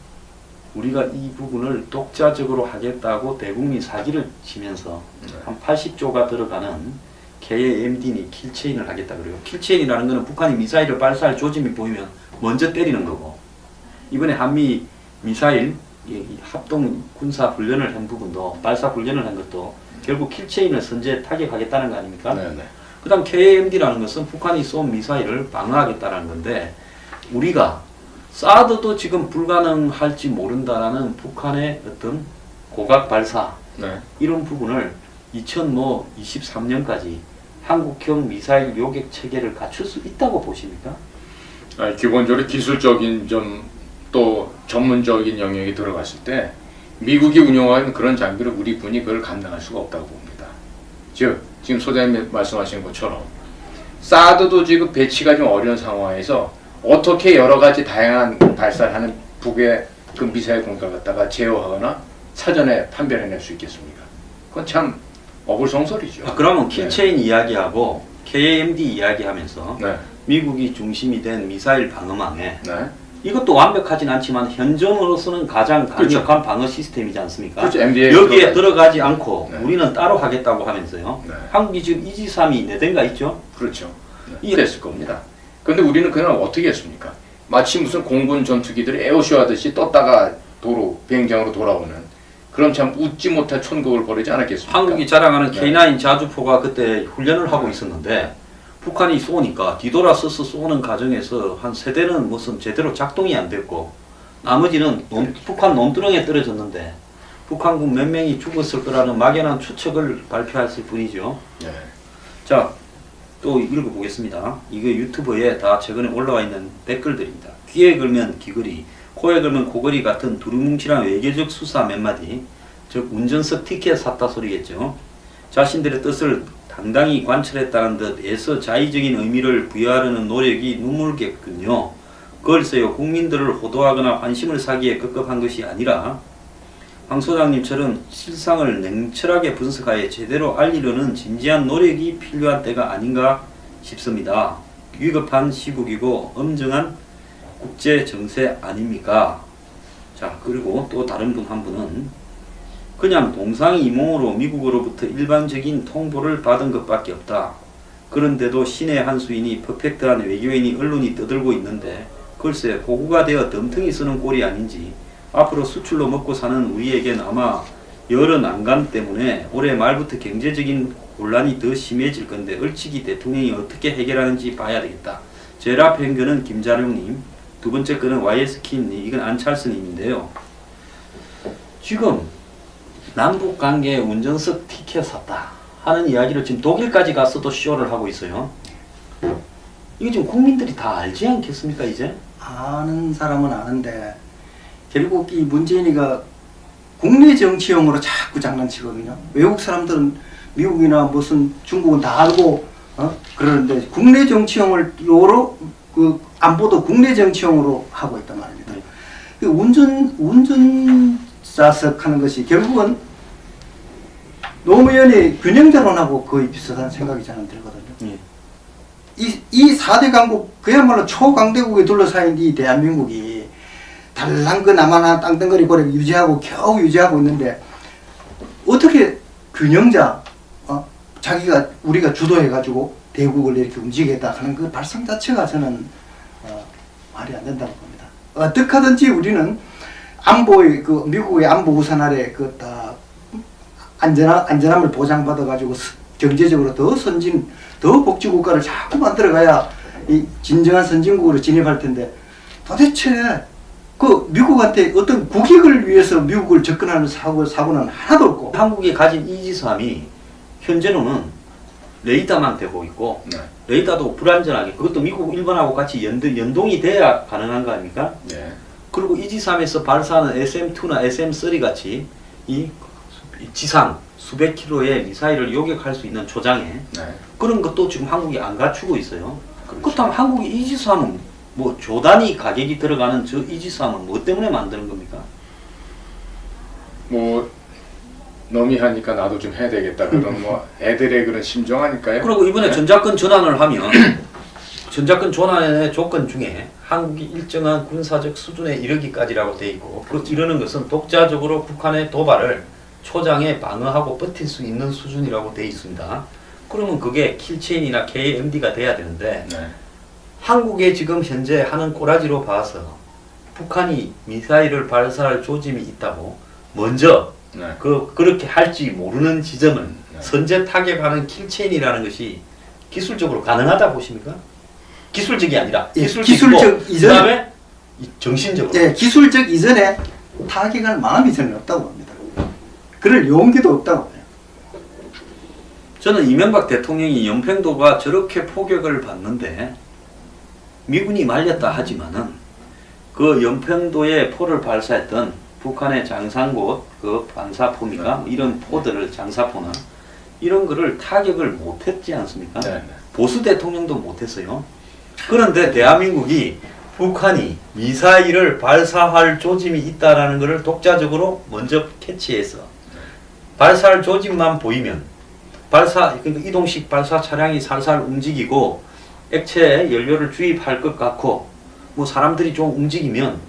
우리가 이 부분을 독자적으로 하겠다고 대국민 사기를 치면서 한 80조가 들어가는 KMD니 킬체인을 하겠다 그래요. 킬체인이라는 것은 북한이 미사일을 발사할 조짐이 보이면 먼저 때리는 거고 이번에 한미 미사일 합동 군사 훈련을 한 부분도 발사 훈련을 한 것도 결국 킬체인을 선제 타격하겠다는 거 아닙니까? 네. 네. 그 다음 KMD라는 것은 북한이 쏜 미사일을 방어하겠다는 건데 우리가 사드도 지금 불가능할지 모른다라는 북한의 어떤 고각 발사 네. 이런 부분을 2023년까지 한국형 미사일 요격 체계를 갖출 수 있다고 보십니까? 아니, 기본적으로 기술적인 점 또 전문적인 영역이 들어갔을 때 미국이 운영하는 그런 장비를 우리 군이 그걸 감당할 수가 없다고 봅니다. 즉 지금 소장님 말씀하신 것처럼 사드도 지금 배치가 좀 어려운 상황에서 어떻게 여러 가지 다양한 발사를 하는 북의 그 미사일 공격을 갖다가 제어하거나 사전에 판별해낼 수 있겠습니까? 그건 참 어불성설이죠. 그러면 킬체인 이야기하고 KMD 이야기하면서 네. 미국이 중심이 된 미사일 방어망에 네. 이것도 완벽하진 않지만 현존으로서는 가장 강력한 그렇죠. 방어 시스템이지 않습니까? 그렇죠. MDA 여기에 들어가지 않고 네. 우리는 따로 하겠다고 하면서요. 네. 한국이 지금 이지삼이 4대인가 있죠? 그렇죠. 이랬을 겁니다. 그런데 우리는 그날 어떻게 했습니까? 마치 무슨 공군 전투기들이 에어쇼 하듯이 떴다가 도로, 비행장으로 돌아오는 그런 참 웃지 못할 천국을 벌이지 않았겠습니까? 한국이 자랑하는 네. K9 자주포가 그때 훈련을 하고 있었는데 북한이 쏘니까 뒤돌아서서 쏘는 과정에서 한 3대는 무슨 제대로 작동이 안 됐고 나머지는 북한 놈두렁에 떨어졌는데 북한군 몇 명이 죽었을 거라는 막연한 추측을 발표했을 뿐이죠. 네. 자, 또 읽어보겠습니다. 이거 유튜브에 다 최근에 올라와 있는 댓글들입니다. 귀에 걸면 귀걸이, 코에 걸면 코걸이 같은 두루뭉실한 외교적 수사 몇 마디, 즉 운전석 티켓 샀다 소리겠죠. 자신들의 뜻을 당당히 관철했다는 듯 애써 자의적인 의미를 부여하려는 노력이 눈물겠군요. 글쎄요, 국민들을 호도하거나 관심을 사기에 급급한 것이 아니라 황 소장님처럼 실상을 냉철하게 분석하여 제대로 알리려는 진지한 노력이 필요한 때가 아닌가 싶습니다. 위급한 시국이고 엄정한 국제 정세 아닙니까? 자, 그리고 또 다른 분 한 분은 그냥 동상이몽으로 미국으로부터 일반적인 통보를 받은 것밖에 없다. 그런데도 신의 한 수인이 퍼펙트한 외교인이 언론이 떠들고 있는데 글쎄 고구가 되어 덤텅이 쓰는 꼴이 아닌지 앞으로 수출로 먹고 사는 우리에겐 아마 여러 난관 때문에 올해 말부터 경제적인 곤란이 더 심해질 건데 얼치기 대통령이 어떻게 해결하는지 봐야 되겠다. 제라 펭귄은 김자룡님, 두 번째 거는 YSK님, 이건 안찰스님인데요. 지금 남북관계 운전석 티켓 샀다 하는 이야기를 지금 독일까지 가서도 쇼를 하고 있어요. 이거 지금 국민들이 다 알지 않겠습니까 이제? 아는 사람은 아는데 결국 이 문재인이가 국내 정치용으로 자꾸 장난치거든요. 외국 사람들은 미국이나 무슨 중국은 다 알고 그러는데 국내 정치용으로 그 안보도 국내 정치용으로 하고 있단 말입니다. 그 운전자석 하는 것이 결국은 노무현의 균형자론하고 거의 비슷한 생각이 저는 들거든요. 이 4대 강국 그야말로 초강대국에 둘러싸인 이 대한민국이 달랑 그 남한한 땅덩어리 고래 유지하고 겨우 유지하고 있는데 어떻게 균형자 자기가 우리가 주도해가지고 대국을 이렇게 움직이겠다 하는 그 발상 자체가 저는 말이 안 된다고 봅니다. 어떻게 하든지 우리는 안보의 그 미국의 안보 우산 아래 그 다 안전함을 보장받아가지고 경제적으로 더 선진, 더 복지 국가를 자꾸 만들어가야 이 진정한 선진국으로 진입할 텐데 도대체 그 미국한테 어떤 국익을 위해서 미국을 접근하는 사고는 하나도 없고 한국이 가진 이지삼이 현재로는 레이더만 되고 있고 네. 레이더도 불안전하게 그것도 미국 일본하고 같이 연동이 돼야 가능한 거 아닙니까? 네. 그리고 이지삼에서 발사하는 SM2나 SM3 같이 이 지상 수백 킬로의 미사일을 요격할 수 있는 초장에 네. 그런 것도 지금 한국이 안 갖추고 있어요. 그렇죠. 그렇다면 한국이 이지삼은 뭐 조단위 가격이 들어가는 저 이지삼은 뭐 때문에 만드는 겁니까? 뭐 너미 하니까 나도 좀 해야 되겠다 그런 뭐 애들의 그런 심정 아닐까요? 그리고 이번에 네? 전자권 전환을 하면 전자권 전환의 조건 중에 한국이 일정한 군사적 수준에 이르기까지라고 돼 있고 그 이러는 것은 독자적으로 북한의 도발을 초장에 방어하고 버틸 수 있는 수준이라고 돼 있습니다. 그러면 그게 킬체인이나 KMD가 돼야 되는데 네. 한국에 지금 현재 하는 꼬라지로 봐서 북한이 미사일을 발사할 조짐이 있다고 먼저 네. 그렇게 할지 모르는 지점을 네. 선제 타격하는 킬체인이라는 것이 기술적으로 가능하다 보십니까? 기술적이 아니라 예, 기술적 이전에 그다음에 정신적으로 예, 기술적 이전에 타격할 마음이 저는 없다고 봅니다. 그럴 용기도 없다고 봐요. 저는 이명박 대통령이 연평도가 저렇게 포격을 받는데 미군이 말렸다 하지만은 그 연평도에 포를 발사했던 북한의 장산곳 그 반사포인가 이런 포들을 장사포나 이런 거를 타격을 못했지 않습니까? 네. 보수 대통령도 못했어요. 그런데 대한민국이 북한이 미사일을 발사할 조짐이 있다라는 것을 독자적으로 먼저 캐치해서 발사할 조짐만 보이면 그러니까 이동식 발사 차량이 살살 움직이고 액체 연료를 주입할 것 같고 뭐 사람들이 좀 움직이면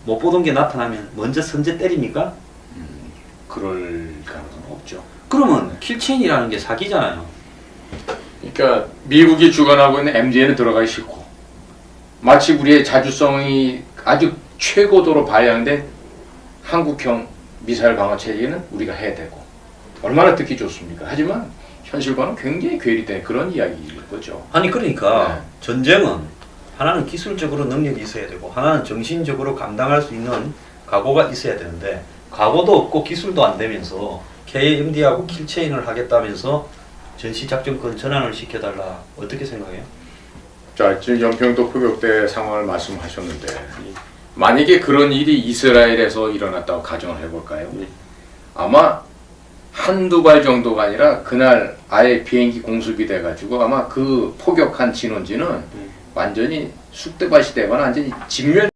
못 보던 게 나타나면 먼저 선제 때립니까? 그럴 가능성은 없죠. 그러면 킬체인이라는 게 사기잖아요. 그러니까 미국이 주관하고 있는 MD에는 들어가기 싫고 마치 우리의 자주성이 아주 최고도로 봐야 하는데 한국형 미사일 방어 체계는 우리가 해야 되고 얼마나 듣기 좋습니까? 하지만 현실과는 굉장히 괴리된 그런 이야기일 거죠. 아니 그러니까 네. 전쟁은 하나는 기술적으로 능력이 있어야 되고 하나는 정신적으로 감당할 수 있는 각오가 있어야 되는데 각오도 없고 기술도 안 되면서 KMD하고 킬체인을 하겠다면서 전시작전권 전환을 시켜달라 어떻게 생각해요? 자, 지금 연평도 포격대 상황을 말씀하셨는데 만약에 그런 일이 이스라엘에서 일어났다고 가정을 해볼까요? 네. 아마 한두 발 정도가 아니라 그날 아예 비행기 공습이 돼가지고 아마 그 포격한 진원지는 완전히 쑥대밭이 되거나 완전히 진멸